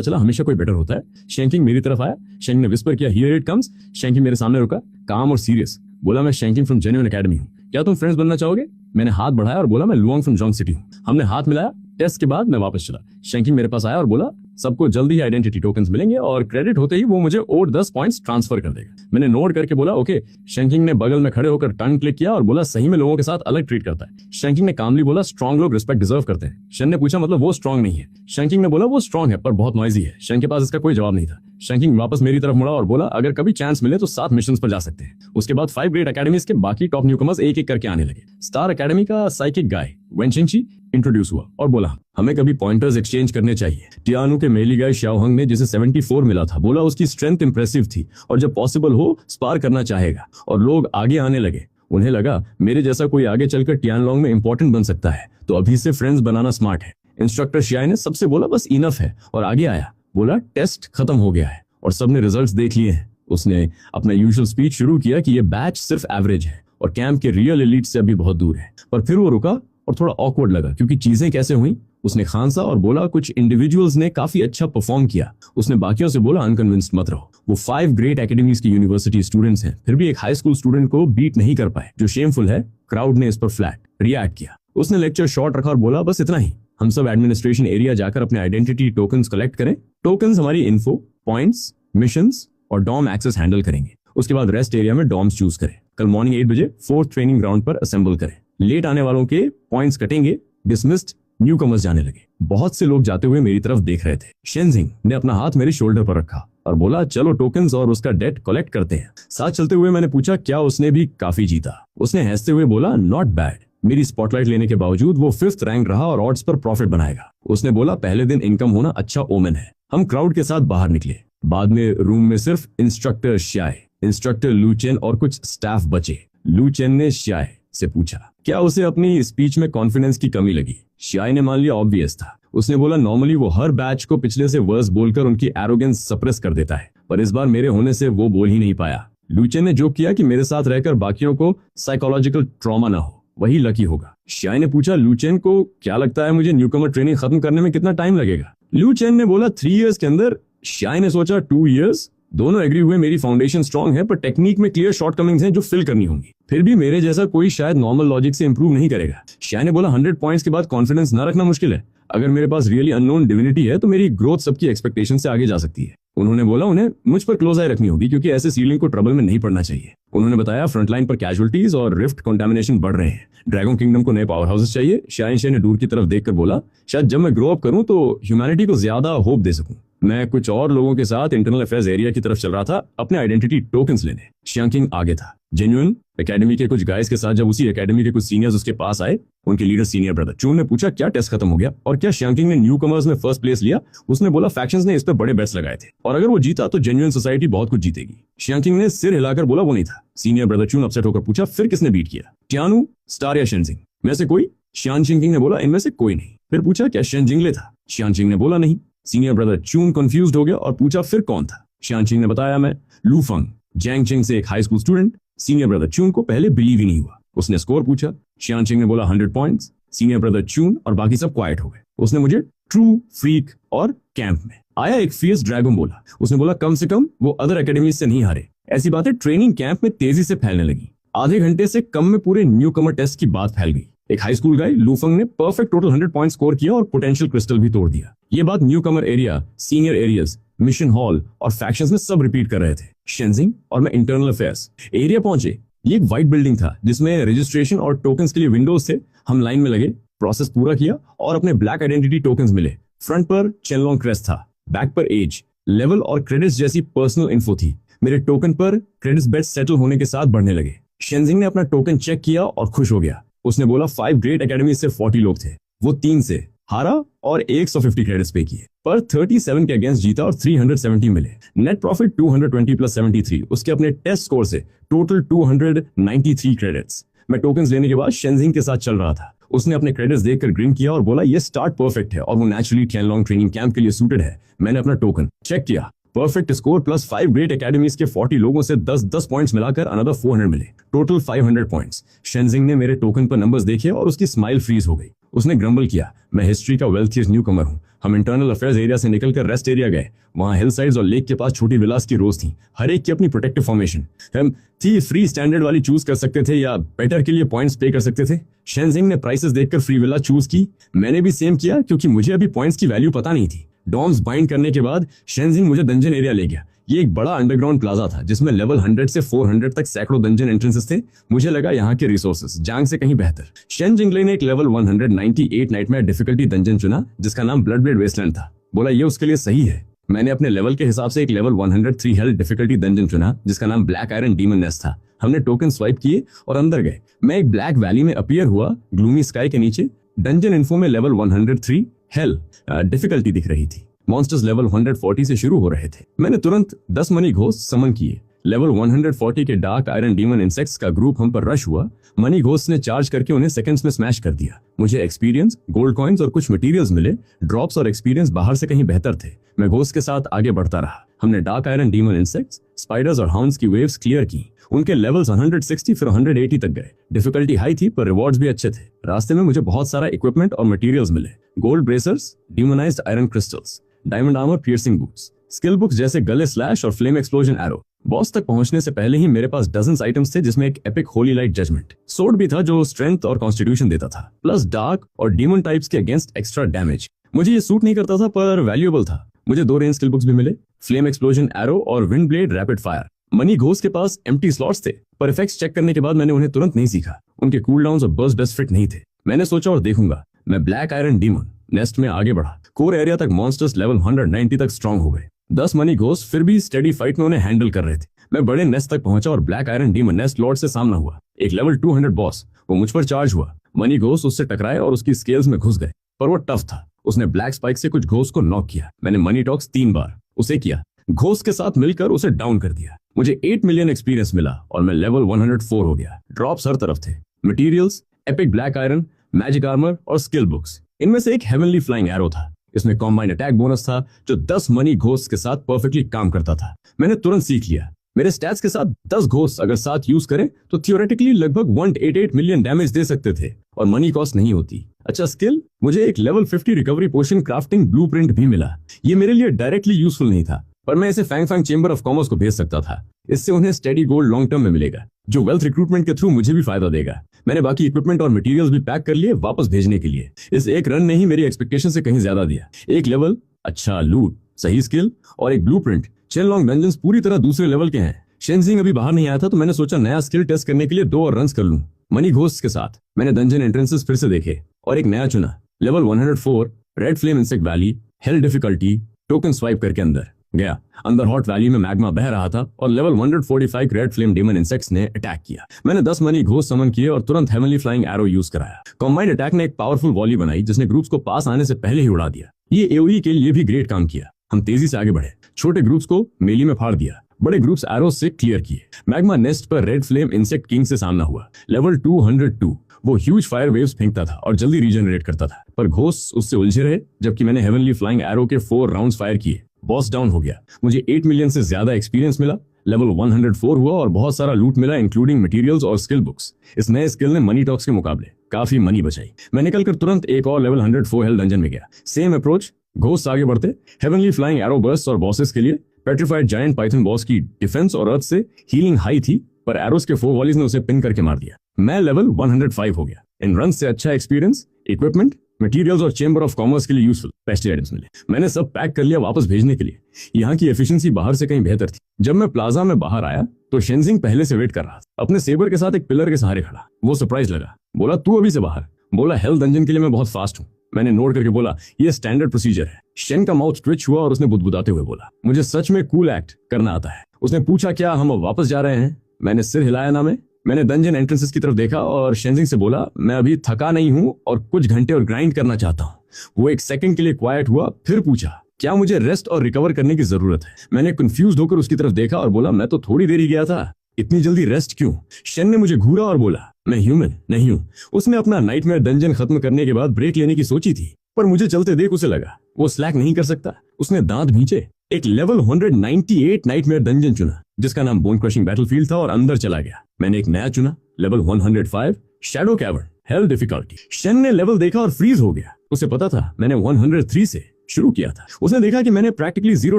चला हमेशा कोई बेटर होता है। शैंकिंग मेरी तरफ आया। शैंकिंग ने विस्पर किया, हियर इट कम्स। शैंकिंग मेरे सामने रुका, काम और सीरियस। बोला, मैं शैंकिंग फ्रॉम जेन्युइन एकेडमी हूँ, क्या तुम फ्रेंड्स बनना चाहोगे? मैंने हाथ बढ़ाया और बोला, मैं लुआंग फ्रॉम जोंग सिटी हूँ। हमने हाथ मिलाया। टेस्ट के बाद मैं वापस चला। शैंकिंग मेरे पास आया और बोला, सबको जल्दी ही आइडेंटिटी टोकन्स मिलेंगे और क्रेडिट होते ही वो मुझे और 10 पॉइंट्स ट्रांसफर कर देगा। मैंने नोट करके बोला, ओके। शैंकिंग ने बगल में खड़े होकर टंग क्लिक किया और बोला, सही में लोगों के साथ अलग ट्रीट करता है। शैंकिंग ने कामली बोला, स्ट्रॉन्ग लोग रिस्पेक्ट डिजर्व करते हैं। शन ने पूछा, मतलब वो स्ट्रॉन्ग नहीं है? शैंकिंग ने बोला, वो स्ट्रॉन्ग है पर बहुत नॉइजी है। शन के पास इसका कोई जवाब नहीं था। शैंकिंग वापस मेरी तरफ मुड़ा और बोला, अगर कभी चांस मिले तो 7 मिशंस पर जा सकते हैं। उसके बाद 5 ग्रेट एकेडमीज के बाकी टॉप न्यूकमर्स एक एक करके आने लगे। स्टार एकेडमी का साइकिक गाय वेनचिंगची इंट्रोड्यूस हुआ और बोला, हमें कभी पॉइंटर्स एक्सचेंज करने चाहिए। टियानु के मेली गाय शाओहंग ने जिसे 74 मिला था, बोला उसकी स्ट्रेंथ इंप्रेसिव थी और जब पॉसिबल हो स्पार करना चाहेगा। और लोग आगे आने लगे। उन्हें लगा मेरे जैसा कोई आगे चलकर टियानलोंग में इंपॉर्टेंट बन सकता है, तो अभी से फ्रेंड्स बनाना स्मार्ट है। इंस्ट्रक्टर शियाई ने सबसे बोला, बस इनफ है, और आगे आया। बोला, टेस्ट खत्म हो गया है और सबने रिजल्ट्स देख लिए हैं। उसने अपना यूजुअल स्पीच शुरू किया कि ये बैच सिर्फ एवरेज है और कैंप के रियल एलीट से अभी बहुत दूर है। पर फिर वो रुका और थोड़ा ऑकवर्ड लगा क्योंकि चीजें कैसे हुई। उसने खांसा और बोला, कुछ इंडिविजुअल्स ने काफी अच्छा परफॉर्म किया। उसने बाकियों से बोला, अनकन्विंस्ड मत रहो। वो 5 ग्रेट एकेडमीज की यूनिवर्सिटी स्टूडेंट्स हैं, फिर भी एक हाई स्कूल स्टूडेंट को बीट नहीं कर पाए, जो शेमफुल है। क्राउड ने इस पर फ्लैट रिएक्ट किया। उसने लेक्चर शॉर्ट रखा और बोला, बस इतना ही, हम सब एडमिनिस्ट्रेशन एरिया जाकर अपने आइडेंटिटी टोकन्स कलेक्ट करें। टोकन्स हमारी इन्फो, पॉइंट्स, मिशंस और डॉम एक्सेस हैंडल करेंगे। उसके बाद रेस्ट एरिया में डॉम्स चूज करें। कल मॉर्निंग 8 बजे 4th ट्रेनिंग ग्राउंड पर असेंबल करें। लेट आने वालों के पॉइंट्स कटेंगे। डिसमिस्ड। न्यू कमर्स जाने लगे। बहुत से लोग जाते हुए मेरी तरफ देख रहे थे। शेनजिंग ने अपना हाथ मेरे शोल्डर पर रखा और बोला, चलो टोकन्स और उसका डेट कलेक्ट करते हैं। साथ चलते हुए मैंने पूछा, क्या उसने भी काफी जीता? उसने हंसते हुए बोला, नॉट बैड। मेरी स्पॉटलाइट लेने के बावजूद वो 5th रैंक रहा और ऑड्स पर प्रॉफिट बनाएगा। उसने बोला, पहले दिन इनकम होना अच्छा ओमेन है। हम क्राउड के साथ बाहर निकले। बाद में रूम में सिर्फ इंस्ट्रक्टर शाय, इंस्ट्रक्टर लूचेन और कुछ स्टाफ बचे। लूचेन ने शाय से पूछा, क्या उसे अपनी स्पीच में कॉन्फिडेंस की कमी लगी? शाय ने मान लिया ऑब्वियस था। उसने बोला, नॉर्मली वो हर बैच को पिछले से वर्स बोलकर उनकी एरोगेंस सप्रेस कर देता है, पर इस बार मेरे होने से वो बोल ही नहीं पाया। लूचेन ने जोक किया कि मेरे साथ रहकर बाकियों को साइकोलॉजिकल ट्रॉमा ना हो, वही लकी होगा। शाय ने पूछा, लूचेन को क्या लगता है मुझे न्यूकमर ट्रेनिंग खत्म करने में कितना टाइम लगेगा? लूचेन ने बोला, 3 इयर्स के अंदर। शाय ने सोचा 2 इयर्स। दोनों एग्री हुए मेरी फाउंडेशन स्ट्रांग है, पर टेक्निक में क्लियर शॉर्टकमिंग्स हैं जो फिल करनी होंगी। फिर भी मेरे जैसा कोई शायद नॉर्मल लॉजिक से इंप्रूव नहीं करेगा। शाय ने बोला, 100 पॉइंट्स के बाद कॉन्फिडेंस न रखना मुश्किल है। अगर मेरे पास रियली अननोन डिविनिटी है तो मेरी ग्रोथ सबकी एक्सपेक्टेशन से आगे जा सकती है। उन्होंने बोला, उन्हें मुझ पर क्लोज आई रखनी होगी क्योंकि ऐसे सीलिंग को ट्रबल में नहीं पड़ना चाहिए। उन्होंने बताया, फ्रंटलाइन पर कैजुअलिटीज और रिफ्ट कंटामिनेशन बढ़ रहे हैं। ड्रैगन किंगडम को नए पावर हाउसेस चाहिए। शाय ने दूर की तरफ देखकर बोला, शायद जब मैं ग्रो अप करूं तो ह्यूमैनिटी को ज्यादा होप दे सकूं। मैं कुछ और लोगों के साथ इंटरनल अफेयर्स एरिया की तरफ चल रहा था अपने आइडेंटिटी टोकन्स लेने। शैंकिंग आगे था। जेन्युइन एकेडमी के कुछ गाइस के साथ जब उसी एकेडमी के कुछ सीनियर्स उसके पास आए, उनके लीडर सीनियर ब्रदर चून ने पूछा, क्या टेस्ट खत्म हो गया और क्या शैंकिंग ने न्यू कमर्स में फर्स्ट प्लेस लिया? उसने बोला, फैक्शंस ने इस पर बड़े बेट्स लगाए थे और अगर वो जीता तो जेन्युइन सोसाइटी बहुत कुछ जीतेगी। शैंकिंग ने सिर हिलाकर बोला, वो नहीं था। सीनियर ब्रदर चून अपसेट होकर पूछा, फिर किसने बीट किया? टियानु, स्टार या शेनजिंग में से कोई? शियान चिंकिंग ने बोला, इनमें से कोई नहीं। फिर पूछा, क्या शेनजिंगले था? शियान चिंग ने बोला, नहीं। सीनियर ब्रदर चून कंफ्यूज्ड हो गया और पूछा, फिर कौन था? शियान चिंग ने बताया, मैं लूफंग, जैंग चिंग से एक high school student. Senior brother चून को पहले बिलीव ही नहीं हुआ। उसने स्कोर पूछा। शियान चिंग ने बोला 100 पॉइंट्स। सीनियर ब्रदर चून और बाकी सब क्वाइट हो गए। उसने मुझे ट्रू, फ्रीक और कैंप में आया एक फियर्स ड्रैगन बोला। उसने बोला, कम से कम वो अदर एकेडमी से नहीं हारे। ऐसी बातें ट्रेनिंग कैंप में तेजी से फैलने लगी। आधे घंटे से कम में पूरे न्यू कमर टेस्ट की बात फैल गई। एक हाई स्कूल गाय लूफंग ने परफेक्ट टोटल 100 पॉइंट स्कोर किया और पोटेंशियल क्रिस्टल भी तोड़ दिया। ये बात newcomer area, senior areas, mission hall और फैक्शंस में सब रिपीट कर रहे थे। शेंजिंग और मैं इंटरनल अफेयर्स एरिया पहुंचे। ये एक व्हाइट बिल्डिंग था जिसमें रजिस्ट्रेशन और टोकन्स के लिए विंडोज थे। हम लाइन में लगे, प्रोसेस पूरा किया और अपने ब्लैक आइडेंटिटी टोकन्स मिले। फ्रंट पर चेनलोंग क्रेस्ट था, बैक पर एज, लेवल और क्रेडिट्स जैसी पर्सनल इन्फो थी। मेरे टोकन पर क्रेडिट्स बेट सेटल होने के साथ बढ़ने लगे। शेंजिंग ने अपना टोकन चेक किया और खुश हो गया। उसने बोला 5 ग्रेट एकेडमी से 40 लोग थे, वो 3 से हारा और 150 क्रेडिट्स पे किए, पर 37 के अगेंस्ट जीता और 370 मिले। नेट प्रॉफिट 220 प्लस 73, उसके अपने टेस्ट स्कोर से टोटल 293 क्रेडिट्स। मैं टोकन्स लेने के बाद शेंजिंग के साथ चल रहा था। उसने अपने क्रेडिट्स देखकर ग्रीन किया और बोला ये स्टार्ट परफेक्ट है और वो नेचुरली टिanLong ट्रेनिंग कैंप के लिए सूटेड है। मैंने अपना टोकन चेक किया, perfect score plus 5 great academies के 40 लोगों से 10 पॉइंट्स मिलाकर अनदर 400 मिले, टोटल 500 पॉइंट्स। शेंजिंग ने मेरे टोकन पर नंबर्स देखे और उसकी स्माइल फ्रीज हो गई। उसने ग्रम्बल किया, मैं हिस्ट्री का वेल्थिएस्ट न्यू कमर हूँ। हम इंटरनल अफेयर्स एरिया से निकलकर रेस्ट एरिया गए। वहां हिल साइड्स और लेक के पास छोटी विलास की रोज थी, हर एक की अपनी प्रोटेक्टिव फॉर्मेशन। हम थी फ्री स्टैंडर्ड वाली चूज कर सकते थे या बेटर के लिए पॉइंट्स पे कर सकते थे। शेंजिंग ने प्राइसेस देखकर फ्री विला चूज की। मैंने भी सेम किया क्योंकि मुझे अभी पॉइंट्स की वैल्यू पता नहीं थी। डॉम्स बाइंड करने के बाद शेंजिंग मुझे डंजन एरिया ले गया। ये एक बड़ा अंडरग्राउंड प्लाजा था जिसमें लेवल 100 से 400 तक सैकड़ों डंजन एंट्रेंसेस थे। मुझे लगा यहाँ के रिसोर्सेस जांग से कहीं बेहतर। शेंजिंग ने एक लेवल 198 नाइटमेयर डिफिकल्टी डंजन चुना जिसका नाम ब्लड ब्लेड वेस्टलैंड था। बोला ये उसके लिए सही है। मैंने अपने लेवल के हिसाब से एक लेवल 103 हेल्थ डिफिकल्टी डंजन चुना जिसका नाम ब्लैक आयरन डीमन नेस्ट था। हमने टोकन स्वाइप किए और अंदर गए। मैं एक ब्लैक वैली में अपीयर हुआ, ग्लूमी स्काई के नीचे। डंजन इन्फो में लेवल 103 हेल्थ डिफिकल्टी दिख रही थी। मॉन्स्टर्स लेवल 140 से शुरू हो रहे थे। मैंने तुरंत 10 मनी घोस्ट समन किए। लेवल 140 के डार्क आयरन डीमन इंसेक्ट्स का ग्रुप हम पर रश हुआ। मनी घोस्ट ने चार्ज करके उन्हें सेकंड्स में स्मैश कर दिया। मुझे एक्सपीरियंस, गोल्ड कॉइन्स और कुछ मटेरियल्स मिले। ड्रॉप्स और एक्सपीरियंस बाहर से कहीं बेहतर थे। मैं घोस्ट के साथ आगे बढ़ता रहा। हमने dark iron demon insects, spiders और हाउंड्स की वेव्स क्लियर की। उनके लेवल्स 160 फिर 180 तक गए। डिफिकल्टी हाई थी पर रिवॉर्ड्स भी अच्छे थे। रास्ते में मुझे बहुत सारा इक्विपमेंट और मटेरियल्स मिले। Gold bracers, demonized iron crystals, diamond armour, piercing boots, skill books जैसे गले स्लैश और फ्लेम एक्सप्लोजन एरो। बॉस तक पहुंचने से पहले ही मेरे पास डजन्स आइटम्स थे जिसमें एक epic holy light judgement sword भी था जो स्ट्रेंथ और कॉन्स्टिट्यूशन देता था, प्लस डार्क और डीमन टाइप्स के अगेंस्ट एक्स्ट्रा डैमेज। मुझे ये सूट नहीं करता था पर वैल्यूएबल था। मुझे 2 रेंज स्किल बुक्स भी मिले, फ्लेम एक्सप्लोजन एरो और wind blade rapid fire. Money ghost के पास एम्प्टी स्लॉट्स थे पर इफेक्ट्स चेक करने के बाद मैंने उन्हें तुरंत नहीं सीखा। उनके कूलडाउन्स और बर्स्ट बेस्ट फिट नहीं थे। मैंने सोचा और देखूंगा। मैं ब्लैक आयरन डीमन नेस्ट में आगे बढ़ा। कोर एरिया तक मॉन्स्टर्स लेवल 190 तक स्ट्रांग हो गए। 10 मनी घोस्ट फिर भी स्टेडी फाइट में उन्हें हैंडल कर रहे थे। मैं बड़े नेस्ट तक पहुंचा और black iron demon nest Lord से सामना हुआ। एक लेवल 200 बॉस, वो मुझ पर चार्ज हुआ। मनी घोस्ट उससे टकराए और उसकी स्केल्स में घुस गए पर वो टफ था। उसने ब्लैक स्पाइक से कुछ घोस्ट को नॉक किया। मैंने मनी टॉक्स 3 बार उसे किया। घोस्ट के साथ मिलकर उसे डाउन कर दिया। मुझे 8 मिलियन एक्सपीरियंस मिला और मैं लेवल 104 हो गया। ड्रॉप्स हर तरफ थे, materials, epic black iron, magic armour और स्किल बुक्स। इनमें से एक हेवनली फ्लाइंग एरो था। इसमें कॉम्बाइन अटैक बोनस था जो 10 मनी घोस्ट के साथ परफेक्टली काम करता था। मैंने तुरंत सीख लिया। मेरे स्टैट्स के साथ 10 घोस्ट अगर साथ यूज करें तो थियोरेटिकली लगभग 188 मिलियन डैमेज दे सकते थे और मनी कॉस्ट नहीं होती। अच्छा स्किल, मुझे एक लेवल 50 रिकवरी पोशन क्राफ्टिंग ब्लूप्रिंट भी मिला। ये मेरे लिए डायरेक्टली यूजफुल नहीं था पर मैं इसे Fang Fang chamber of commerce को भेज सकता था। इससे उन्हें स्टेडी गोल्ड लॉन्ग टर्म में मिलेगा जो वेल्थ रिक्रूटमेंट के थ्रू मुझे भी फायदा देगा। मैंने बाकी इक्विपमेंट और मटेरियल्स भी पैक कर लिए वापस भेजने के लिए। इस एक रन ने ही मेरी एक्सपेक्टेशन से कहीं ज्यादा दिया। एक लेवल, अच्छा लूट, सही स्किल और एक ब्लूप्रिंट। टिanLong डंजन्स पूरी तरह दूसरे लेवल के हैं। शेंजिंग अभी बाहर नहीं आया था तो मैंने सोचा नया स्किल टेस्ट करने के लिए 2 और रन्स कर लूं। मनी घोस्ट के साथ मैंने डंजन एंट्रेंसेस फिर से देखे और एक नया चुना। Level 104 red flame insect valley, hello difficulty, token swipe करके अंदर गया। अंदर हॉट वैली में मैग्मा बह रहा था और level 145 red flame demon insects ने अटैक किया। मैंने 10 मनी घोस्ट समन किए और तुरंत हेवनली फ्लाइंग एरो यूज कराया। कॉम्बाइंड अटैक ने एक पावरफुल वॉली बनाई जिसने ग्रुप्स को पास आने से पहले ही उड़ा दिया। ये एओई के लिए भी ग्रेट काम किया। हम तेजी से आगे बढ़े। छोटे ग्रुप्स को मेली में फाड़ दिया, बड़े ग्रुप्स एरो से क्लियर किए। मैग्मा नेस्ट पर रेड फ्लेम इंसेक्ट किंग से सामना हुआ। लेवल 202 वो ह्यूज फायर वेव्स फेंकता था और जल्दी रीजनरेट करता था पर घोस्ट उससे उलझे रहे जबकि मैंने हेवनली फ्लाइंग एरो के 4 राउंड्स फायर किए। बॉस डाउन हो गया। मुझे 8 मिलियन से ज्यादा एक्सपीरियंस मिला। लेवल 104 हुआ और बहुत सारा लूट मिला इंक्लूडिंग मटेरियल्स और स्किल बुक्स। इस नए स्किल ने मनी टॉक्स के मुकाबले काफी मनी बचाई। मैं निकलकर तुरंत एक और लेवल 104 हेल्थ डंजन में गया। सेम अप्रोच, घोस्ट आगे बढ़ते। हेवनली फ्लाइंग एरो बर्स्ट और बॉसेस के लिए पेट्रिफाइड जायंट पाइथन बॉस की डिफेंस और अर्थ से हीलिंग हाई थी पर एरोस के 4 वॉलीज ने उसे पिन करके मार दिया। मैं लेवल 105 हो गया। इन रन से अच्छा एक्सपीरियंस, इक्विपमेंट, मटेरियल्स और चेंबर ऑफ कॉमर्स के लिए यूजफुल पेस्टिसाइड आइटम्स मिले। मैंने सब पैक कर लिया वापस भेजने के लिए। यहाँ की एफिशिएंसी बाहर से कहीं बेहतर थी। जब मैं प्लाजा में बाहर आया तो शेनजिंग पहले से वेट कर रहा था, अपने सेबर के साथ एक पिलर के सहारे खड़ा। वो सरप्राइज लगा, बोला तू अभी से बाहर? बोला हेल्थ डंजन के लिए मैं बहुत फास्ट हूँ। मैंने नोट करके बोला ये स्टैंडर्ड प्रोसीजर है। शेन का माउथ ट्विच हुआ और उसने बुदबुदाते हुए बोला मुझे सच में कूल एक्ट करना आता है। उसने पूछा क्या हम अब वापस जा रहे हैं? मैंने सिर हिलाया ना। मैंने डंजन एंट्रेंसेस की तरफ देखा और शेनजिंग से बोला मैं अभी थका नहीं हूँ और कुछ घंटे और ग्राइंड करना चाहता हूँ। वो एक सेकंड के लिए क्वाइट हुआ, फिर पूछा क्या मुझे रेस्ट और रिकवर करने की जरूरत है? मैंने कंफ्यूज होकर उसकी तरफ देखा और बोला मैं तो थोड़ी देर ही गया था, इतनी जल्दी रेस्ट क्यों? शेन ने मुझे घूरा और बोला मैं ह्यूमन नहीं हूँ। उसने अपना नाइटमेयर डंजन खत्म करने के बाद ब्रेक लेने की सोची थी, पर मुझे चलते देख उसे लगा वो स्लैक नहीं कर सकता। उसने दांत भींचे, एक लेवल 198 नाइटमेयर डंजन चुना जिसका नाम बोन क्रशिंग बैटलफील्ड था और अंदर चला गया। मैंने एक नया चुना, level 105 shadow cavern hello difficulty. Shane ने लेवल देखा और फ्रीज हो गया। उसे पता था मैंने 103 से शुरू किया था। उसने देखा कि मैंने प्रैक्टिकली 0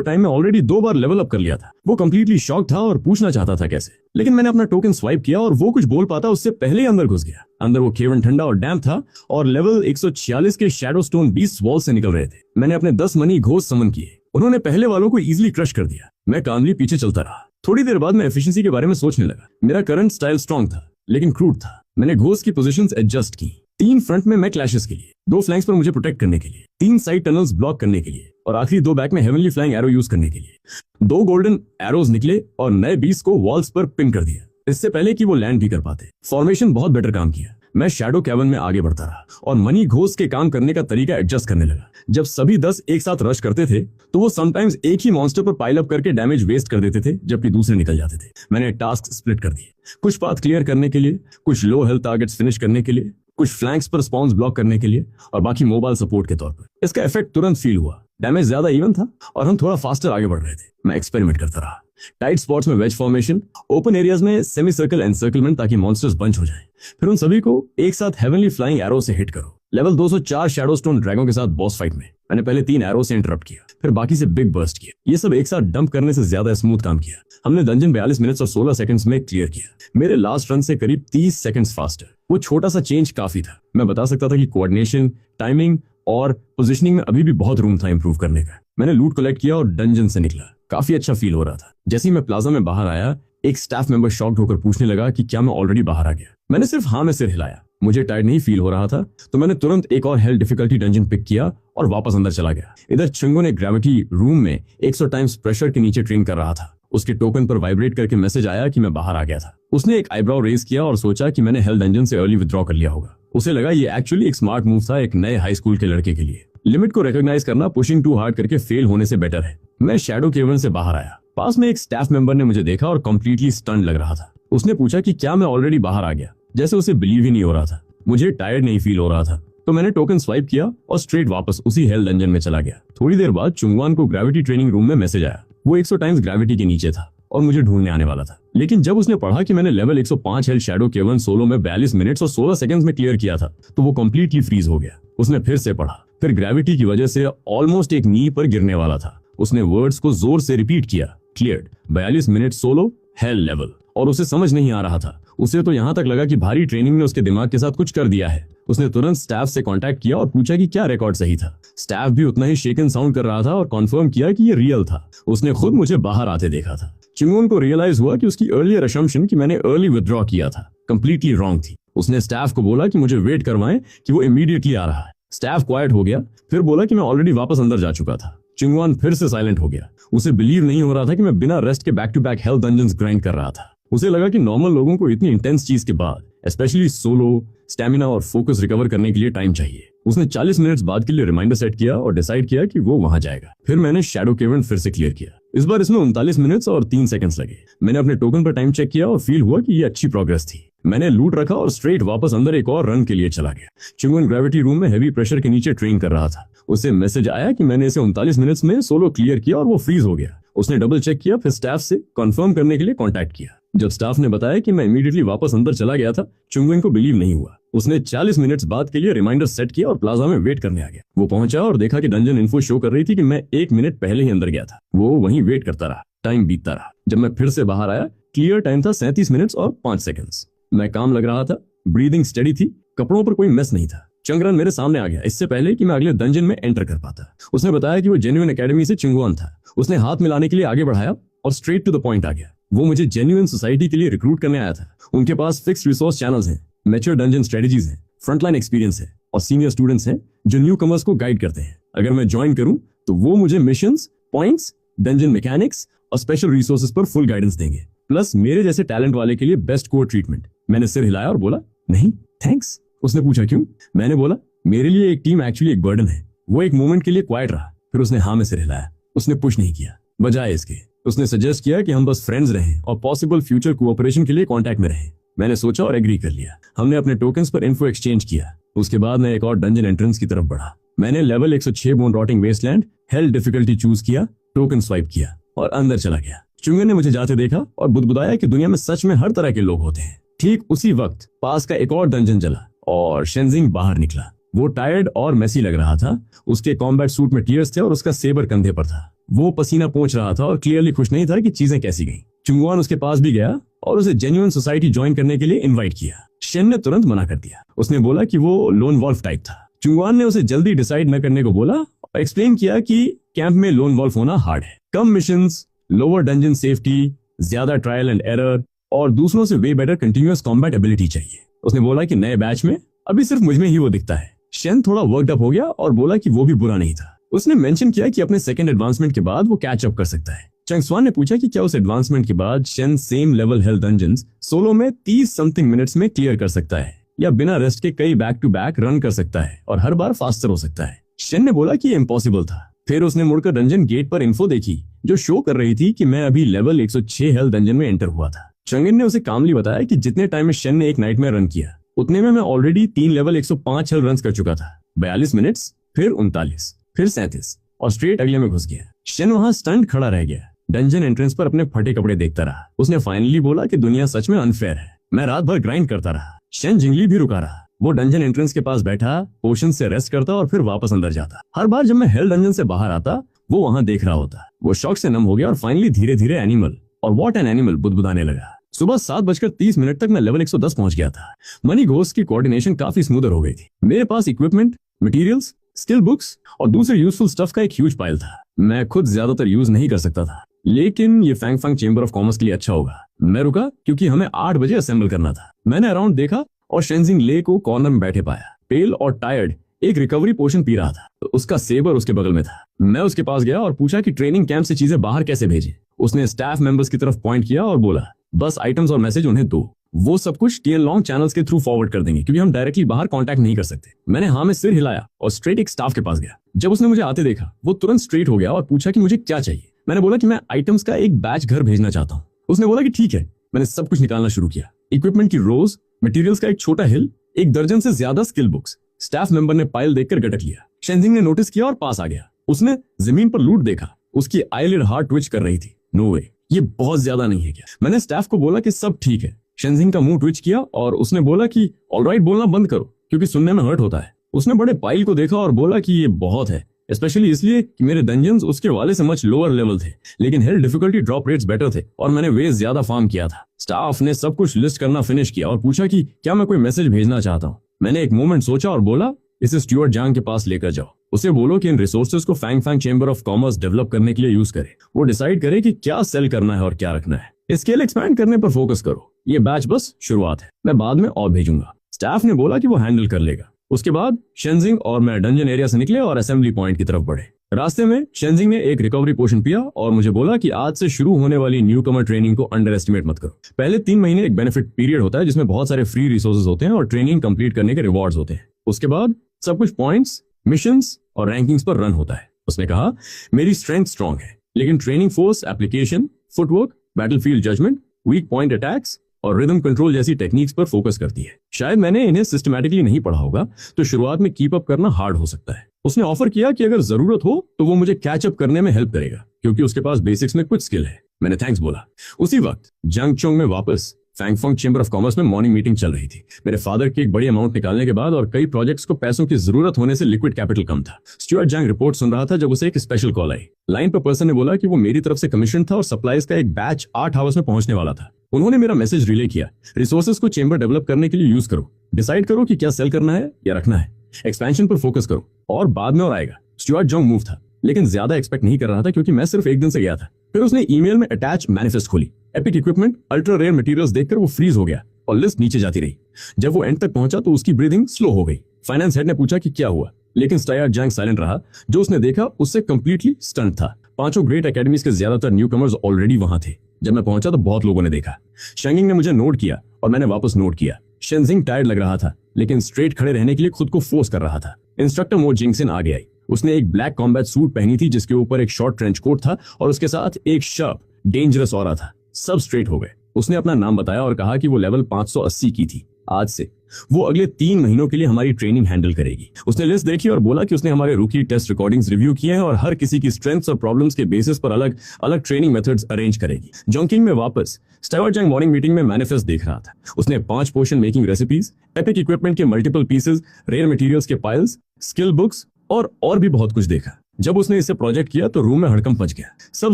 टाइम में ऑलरेडी 2 बार लेवल अप कर लिया था। वो कंप्लीटली शॉक था और पूछना चाहता था कैसे, लेकिन मैंने अपना टोकन स्वाइप किया और वो कुछ बोल पाता उससे पहले ही अंदर घुस गया। अंदर वो केवन ठंडा और डैम्प था और लेवल 146 के शैडो स्टोन बीस्ट वॉल से निकल रहे थे। मैंने अपने 10 मनी घोस्ट समन किए, उन्होंने पहले वालों को इजीली क्रश कर दिया। मैं कामली पीछे चलता रहा। थोड़ी देर बाद मैं एफिशिएंसी के बारे में सोचने लगा। मेरा करंट स्टाइल स्ट्रॉन्ग था लेकिन क्रूड था। मैंने घोस्ट की पोजीशंस एडजस्ट की। 3 फ्रंट में मैं क्लैशेस के लिए, 2 फ्लैंक्स पर मुझे प्रोटेक्ट करने के लिए, 3 साइड टनल्स ब्लॉक करने के लिए और आखिरी 2 बैक में हेवनली फ्लाइंग एरो यूज करने के लिए। 2 गोल्डन एरोज निकले और नए बीस को वॉल्स पर पिन कर दिया इससे पहले कि वो लैंड भी कर पाते। फॉर्मेशन बहुत बेटर काम किया। मैं शैडो कैवन में आगे बढ़ता रहा और मनी घोस्ट के काम करने का तरीका एडजस्ट करने लगा। जब सभी 10 एक साथ रश करते थे तो वो समटाइम्स एक ही मॉन्स्टर पर पाइल अप करके डैमेज वेस्ट कर देते थे जबकि दूसरे निकल जाते थे। मैंने टास्क स्प्लिट कर दिए, कुछ पाथ क्लियर करने के लिए, कुछ लो हेल्थ टारगेट्स फिनिश करने के लिए, कुछ फ्लैंक्स पर स्पॉन्स ब्लॉक करने के लिए और बाकी मोबाइल सपोर्ट के तौर पर। इसका इफेक्ट तुरंत फील हुआ। डैमेज ज्यादा इवन था और हम थोड़ा फास्टर आगे बढ़ रहे थे। मैं एक्सपेरिमेंट करता रहा, टाइट स्पॉट्स में वेज फॉर्मेशन, ओपन एरियाज में सेमी सर्कल एनसर्कलमेंट ताकि मॉन्स्टर्स बंच हो जाएं। फिर उन सभी को एक साथ हेवनली फ्लाइंग एरो से हिट करो। लेवल 204 शैडो स्टोन ड्रैगन के साथ बॉस फाइट में मैंने पहले 3 एरो से इंटरप्ट किया, फिर बाकी से बिग बर्स्ट किया। ये सब एक साथ डंप करने से ज्यादा स्मूथ काम किया। हमने डंजन 42 मिनट्स और 16 सेकंड्स में क्लियर किया। मेरे लास्ट रन से करीब 30 सेकंड्स फास्टर। वो छोटा सा चेंज काफी था। मैं बता सकता था कि कोऑर्डिनेशन, टाइमिंग और पोजीशनिंग में अभी भी बहुत रूम था इंप्रूव करने का। मैंने लूट कलेक्ट किया और डंजन से निकला। काफी अच्छा फील हो रहा था। जैसे ही मैं प्लाजा में बाहर आया एक स्टाफ मेंबर शॉक्ड होकर पूछने लगा कि क्या मैं ऑलरेडी बाहर आ गया। मैंने सिर्फ हाँ में सिर हिलाया। मुझे टायर्ड नहीं फील हो रहा था तो मैंने तुरंत एक और हेल्थ डिफिकल्टी डंजन पिक किया और वापस अंदर चला गया। इधर चिंगो ने ग्रेविटी रूम में 100 टाइम्स प्रेशर के नीचे ट्रेन कर रहा था। उसके टोकन पर वाइब्रेट करके मैसेज आया कि मैं बाहर आ गया था। उसने एक आईब्राउ रेज किया और सोचा कि मैंने हेल्थ डंजन से अर्ली विथड्रॉ कर लिया होगा। उसे लगा ये एक्चुअली एक स्मार्ट मूव था एक नए हाई स्कूल के लड़के के लिए। लिमिट को रिकॉग्नाइज करना पुशिंग टू हार्ड करके फेल होने से बेटर है। मैं शैडो केवन से बाहर आया। पास में एक स्टाफ मेंबर ने मुझे देखा और कंप्लीटली स्टन्ड लग रहा था। उसने पूछा कि क्या मैं ऑलरेडी बाहर आ गया, जैसे उसे बिलीव ही नहीं हो रहा था। मुझे टायर्ड नहीं फील हो रहा था तो मैंने टोकन स्वाइप किया और स्ट्रेट वापस उसी हेल्थ डंजन में चला गया। थोड़ी देर बाद चुंगवान को ग्रेविटी ट्रेनिंग रूम में मैसेज आया। वो 100 टाइम्स ग्रेविटी के नीचे था और मुझे ढूंढने आने वाला था। लेकिन जब उसने पढ़ा कि मैंने लेवल 105 हेल्थ शैडो केवन सोलो में 42 मिनट्स और 16 सेकंड्स में क्लियर किया था तो वो कंप्लीटली फ्रीज हो गया। उसने फिर से पढ़ा, फिर ग्रेविटी की वजह से ऑलमोस्ट एक नी पर गिरने वाला था। उसने वर्ड्स को जोर से रिपीट किया, cleared 42 minute solo hello level. और उसे समझ नहीं आ रहा था। उसे तो यहाँ तक लगा कि भारी ट्रेनिंग ने उसके दिमाग के साथ कुछ कर दिया है। उसने तुरंत स्टाफ से कांटेक्ट किया और पूछा कि क्या रिकॉर्ड सही था। स्टाफ भी उतना ही शेकन साउंड कर रहा था और कॉन्फर्म किया कि ये रियल था। उसने खुद मुझे बाहर आते देखा था। चिंगोन को रियलाइज हुआ कि उसकी अर्लियर असम्पशन कि मैंने अर्ली विथड्रॉ किया था कंप्लीटली रॉन्ग थी। उसने स्टाफ को बोला कि मुझे वेट करवाएं कि वो इमीडिएटली आ रहा है। स्टाफ क्वाइट हो गया, फिर बोला कि मैं ऑलरेडी वापस अंदर जा चुका था। चिंगवान फिर से साइलेंट हो गया। उसे बिलीव नहीं हो रहा था कि मैं बिना रेस्ट के back to back health dungeons grind कर रहा था। उसे लगा कि नॉर्मल लोगों को इतनी इंटेंस चीज के बाद स्पेशली सोलो स्टैमिना और फोकस रिकवर करने के लिए टाइम चाहिए। उसने 40 मिनट्स बाद के लिए रिमाइंडर सेट किया और डिसाइड किया कि वो वहां जाएगा। फिर मैंने शैडो केवन फिर से क्लियर किया। इस बार इसमें 39 मिनट्स और 3 सेकंड्स लगे। मैंने अपने टोकन पर टाइम चेक किया और फील हुआ कि ये अच्छी प्रोग्रेस थी। मैंने लूट रखा और स्ट्रेट वापस अंदर एक और रन के लिए चला गया। चिंगवन ग्रेविटी रूम में हैवी प्रेशर के नीचे ट्रेन कर रहा था। उसे मैसेज आया कि मैंने इसे 39 मिनट्स में सोलो क्लियर किया और वो फ्रीज हो गया। उसने डबल चेक किया, फिर स्टाफ से कंफर्म करने के लिए कांटेक्ट किया। जब स्टाफ ने बताया कि मैं इमीडिएटली वापस अंदर चला गया था, चिंगवन को बिलीव नहीं हुआ। उसने 40 मिनट्स बाद के लिए रिमाइंडर सेट किया और प्लाजा में वेट करने आ गया। वो पहुंचा और देखा कि डंजन इन्फो शो कर रही थी कि मैं 1 मिनट पहले ही अंदर गया था। वो वहीं वेट करता रहा। टाइम बीतता रहा। जब मैं फिर से बाहर आया, क्लियर टाइम था 37 मिनट्स और 5 सेकंड्स। मैं काम लग रहा था, ब्रीदिंग स्टेडी थी, कपड़ों पर कोई मेस नहीं था। चंगरन मेरे सामने आ गया इससे पहले कि मैं अगले डंजन में एंटर कर पाता। उसने बताया कि वो जेन्युइन एकेडमी से चिंगुआन था। उसने हाथ मिलाने के लिए आगे बढ़ाया और स्ट्रेट टू द पॉइंट आ गया। वो मुझे जेन्युइन सोसाइटी के लिए रिक्रूट करने आया था। उनके पास फिक्स्ड रिसोर्स चैनल्स हैं, मैच्योर डंजन स्ट्रेटजीज हैं, फ्रंटलाइन एक्सपीरियंस है और सीनियर स्टूडेंट्स हैं जो न्यू कमर्स को गाइड करते हैं। अगर मैं ज्वाइन करूं तो वो मुझे मिशंस, पॉइंट्स, डंजन मैकेनिक्स और स्पेशल रिसोर्सेज पर फुल गाइडेंस देंगे, प्लस मेरे जैसे टैलेंट वाले के लिए बेस्ट कोर ट्रीटमेंट। मैंने सिर हिलाया और बोला नहीं थैंक्स। उसने पूछा क्यों? मैंने बोला मेरे लिए एक टीम एक्चुअली एक बर्डन है। वो एक मोमेंट के लिए क्वाइट रहा, फिर उसने हाँ में सिर हिलाया। उसने पुश नहीं किया। बजाय इसके उसने सजेस्ट किया कि हम बस फ्रेंड्स रहें और पॉसिबल फ्यूचर कोऑपरेशन के लिए कांटेक्ट में रहें। मैंने सोचा और एग्री कर लिया। हमने अपने टोकन्स पर इन्फो एक्सचेंज किया। उसके बाद मैं एक और डंजन एंट्रेंस की तरफ बढ़ा। मैंने level 106 bone rotting wasteland hell difficulty choose किया, टोकन स्वाइप किया और अंदर चला गया। चुंगन ने मुझे जाते देखा और बुदबुदाया कि दुनिया में सच में हर तरह के लोग होते हैं। ठीक उसी वक्त पास का एक और डंजन जला और शेंजिंग बाहर निकला। वो टायर्ड और मेसी लग रहा था। उसके कॉम्बैट सूट में टीयर्स थे और उसका सेबर कंधे पर था। वो पसीना पोंछ रहा था और क्लियरली खुश नहीं था कि चीजें कैसी गईं। चुंगवान उसके पास भी गया और उसे जेन्युइन सोसाइटी ज्वाइन करने के लिए इनवाइट किया। शेन ने तुरंत मना कर दिया। उसने बोला कि वो लोन वॉल्फ टाइप था। चुंगवान ने उसे जल्दी डिसाइड न करने को बोला और एक्सप्लेन किया कि कैंप में लोन वॉल्फ होना हार्ड है। कम मिशंस, लोअर डंजन सेफ्टी, ज्यादा ट्रायल एंड एरर और दूसरों से way better continuous combat ability चाहिए। उसने बोला कि नए बैच में अभी सिर्फ मुझ में ही वो दिखता है। शेन थोड़ा वर्कड अप हो गया और बोला कि वो भी बुरा नहीं था। उसने मेंशन किया कि अपने सेकंड एडवांसमेंट के बाद वो कैच अप कर सकता है। चंगस्वान ने पूछा कि क्या उस एडवांसमेंट के बाद Shane same level hello dungeons solo में 30 समथिंग मिनट्स में क्लियर कर सकता है या बिना रेस्ट के कई बैक टू बैक रन कर सकता है और हर बार फास्टर हो सकता है। शेन ने बोला कि ये इम्पॉसिबल था। फिर उसने मुड़कर डंजन गेट पर इन्फो देखी जो शो कर रही थी कि मैं अभी लेवल 106 हेल डंजन में एंटर हुआ था। चंगन ने उसे कामली बताया कि जितने टाइम में शेन ने एक नाइट में रन किया उतने में मैं ऑलरेडी 3 लेवल 105 हेल रन कर चुका था। 42 मिनट्स, फिर 39, फिर 37 और स्ट्रेट अगले में घुस गया। शेन वहां स्टंट खड़ा रह गया। डंजन एंट्रेंस पर अपने फटे कपड़े देखता रहा। उसने फाइनली बोला कि दुनिया सच में अनफेयर है। मैं रात भर ग्राइंड करता रहा। शेन जिंगली भी रुका रहा। वो डंजन एंट्रेंस के पास बैठा, पोशन से रेस्ट करता और फिर वापस अंदर जाता। हर बार जब मैं हेल डंजन से बाहर आता वो वहां देख रहा होता। वो शॉक से नम हो गया और फाइनली धीरे धीरे एनिमल और व्हाट एन एनिमल बुदबुदाने लगा। सुबह 7:30 तक मैं लेवल 110 पहुंच गया था। मनी घोस्ट की कोऑर्डिनेशन काफी स्मूदर हो गई थी। मेरे पास इक्विपमेंट, मटेरियल्स, स्किल बुक्स और दूसरे यूजफुल स्टफ का एक ह्यूज पाइल था। मैं खुद ज्यादातर यूज नहीं कर सकता था, लेकिन ये फैंगफंग चेंबर ऑफ कॉमर्स के लिए अच्छा होगा। मैं रुका क्योंकि हमें 8 बजे असेंबल करना था। मैंने अराउंड देखा और शेंजिंग ले को कॉर्नर में बैठे पाया। पेल और टायर्ड एक रिकवरी पोशन पी रहा था। तो उसका सेबर उसके बगल में था। मैं उसके पास गया और पूछा कि ट्रेनिंग कैंप से चीजें बाहर कैसे भेजें। उसने स्टाफ मेंबर्स की तरफ पॉइंट किया और बोला बस आइटम्स और मैसेज उन्हें दो, वो सब कुछ टीएल लॉन्ग चैनल्स के थ्रू फॉरवर्ड कर देंगे क्योंकि हम डायरेक्टली बाहर कांटेक्ट नहीं कर सकते। मैंने हाँ में सिर हिलाया और स्ट्रेट एक स्टाफ के पास गया। जब उसने मुझे आते देखा वो तुरंत स्ट्रेट हो गया और पूछा कि मुझे क्या चाहिए। मैंने बोला कि मैं आइटम्स का एक बैच घर भेजना चाहता हूँ। उसने बोला कि ठीक है। मैंने सब कुछ निकालना शुरू किया। इक्विपमेंट की रोज, मटेरियल्स का एक छोटा हिल, 1 दर्जन से ज्यादा स्किल बुक्स। स्टाफ मेंबर ने पाइल देखकर गटक लिया। शेंजिंग ने नोटिस किया और पास आ गया। उसने जमीन पर लूट देखा। उसकी आईलिड हार्ट ट्विच कर रही थी। नो वे, ये बहुत ज्यादा नहीं है क्या? मैंने स्टाफ को बोला कि सब ठीक है। शेंजिंग का मुंह ट्विच किया और उसने बोला कि ऑलराइट बोलना बंद करो क्योंकि सुनने में हर्ट होता है। उसने बड़े पाइल को देखा और बोला कि ये बहुत है, स्पेशली इसलिए कि मेरे डंजन्स उसके वाले से मच लोअर लेवल थे, लेकिन hello difficulty drop rates better थे और मैंने वेज ज्यादा फार्म किया था। स्टाफ ने सब कुछ लिस्ट करना फिनिश किया और पूछा कि क्या मैं कोई मैसेज भेजना चाहता हूँ। मैंने एक मोमेंट सोचा और बोला इसे स्टुअर्ट जांग के पास लेकर जाओ। उसे बोलो कि इन रिसोर्सेज को फैंगफंग चेंबर ऑफ कॉमर्स डेवलप करने के लिए यूज करे। वो डिसाइड करे कि क्या सेल करना है और क्या रखना है। स्केल एक्सपैंड करने पर फोकस करो। ये बैच बस शुरुआत है, मैं बाद में और भेजूंगा। स्टाफ ने बोला कि वो हैंडल कर लेगा। उसके बाद शेंजिंग और मैं डंजन एरिया से निकले और असेंबली पॉइंट की तरफ बढ़े। रास्ते में शेंजिंग ने एक रिकवरी पोशन पिया और मुझे बोला कि आज से शुरू होने वाली न्यू कमर ट्रेनिंग को अंडर एस्टिमेट मत करो। पहले 3 महीने एक बेनिफिट पीरियड होता है जिसमें बहुत सारे फ्री रिसोर्सेज होते हैं और ट्रेनिंग कंप्लीट करने के रिवॉर्ड्स होते हैं। उसके बाद सब कुछ पॉइंट्स, मिशंस और रैंकिंग्स पर रन होता है। उसने कहा मेरी स्ट्रेंथ स्ट्रांग है, लेकिन training force application, footwork, battlefield judgement, weak point attacks और रिदम कंट्रोल जैसी टेक्निक्स पर फोकस करती है। शायद मैंने इन्हें सिस्टमैटिकली नहीं पढ़ा होगा तो शुरुआत में कीप अप करना हार्ड हो सकता है। उसने ऑफर किया कि अगर जरूरत हो तो वो मुझे कैच अप करने में हेल्प करेगा क्योंकि उसके पास बेसिक्स में कुछ स्किल है। मैंने थैंक्स बोला। उसी वक्त जंगचोंग में वापस फैंगफंग चेंबर ऑफ कॉमर्स में मॉर्निंग मीटिंग चल रही थी। मेरे फादर की एक बड़ी अमाउंट निकालने के बाद और कई प्रोजेक्ट्स को पैसों की जरूरत होने से लिक्विड कैपिटल कम था। स्टुअर्ट जांग रिपोर्ट सुन रहा था जब उसे एक स्पेशल कॉल आई। लाइन पर पर्सन ने बोला कि वो मेरी तरफ से कमीशन था और सप्लाईज का एक बैच 8 आवर्स में पहुंचने वाला था। उन्होंने मेरा मैसेज रिले किया, रिसोर्सेज को चेंबर डेवलप करने के लिए यूज करो। डिसाइड करो कि क्या सेल करना है या रखना है। एक्सपेंशन पर फोकस करो और बाद में और आएगा। स्टुअर्ट जॉन्ग मूव था, लेकिन ज्यादा एक्सपेक्ट नहीं कर रहा था क्योंकि मैं सिर्फ एक दिन से गया था। फिर उसने ईमेल में अटैच मैनिफेस्ट खोली। Epic equipment, ultra rare materials देखकर वो फ्रीज हो गया और लिस्ट नीचे जाती रही। जब वो एंड तक पहुंचा तो उसकी ब्रीदिंग स्लो हो गई। फाइनेंस हेड ने पूछा कि क्या हुआ, लेकिन स्टुअर्ट जॉन्ग साइलेंट रहा। जो उसने देखा उससे कंप्लीटली स्टंट था। 5 ग्रेट एकेडमीज के ज्यादातर न्यूकमर्स ऑलरेडी वहां थे। जब मैं पहुंचा तो बहुत लोगों ने देखा। शेंगिंग ने मुझे नोट किया और मैंने वापस नोट किया। शेंजिंग टायर्ड लग रहा था, लेकिन स्ट्रेट खड़े रहने के लिए खुद को फोर्स कर रहा था। इंस्ट्रक्टर मो जिंगसन आगे आई। उसने एक ब्लैक कॉम्बैट सूट पहनी थी जिसके ऊपर एक शॉर्ट ट्रेंच कोट था और उसके साथ एक शार्प डेंजरस ऑरा था। सब स्ट्रेट हो गए। उसने अपना नाम बताया और कहा कि वो लेवल 580 की थी। आज से वो अगले 3 महीनों के लिए हमारी ट्रेनिंग हैंडल करेगी। उसने लिस्ट देखी और बोला कि उसने हमारे रूकी टेस्ट रिकॉर्डिंग्स रिव्यू किए हैं और हर किसी की स्ट्रेंथ्स और प्रॉब्लम्स के बेसिस पर अलग अलग ट्रेनिंग मेथड्स अरेंज करेगी। जोंकिंग में वापस स्टुअर्ट जॉन्ग मॉर्निंग मीटिंग में मैनिफेस्ट देख रहा था। उसने 5 portion making recipes, epic equipment के मल्टीपल पीसेस, रेयर मटेरियल्स के पाइल्स, स्किल बुक्स और भी बहुत कुछ देखा। जब उसने इसे प्रोजेक्ट किया तो रूम में हड़कंप मच गया। सब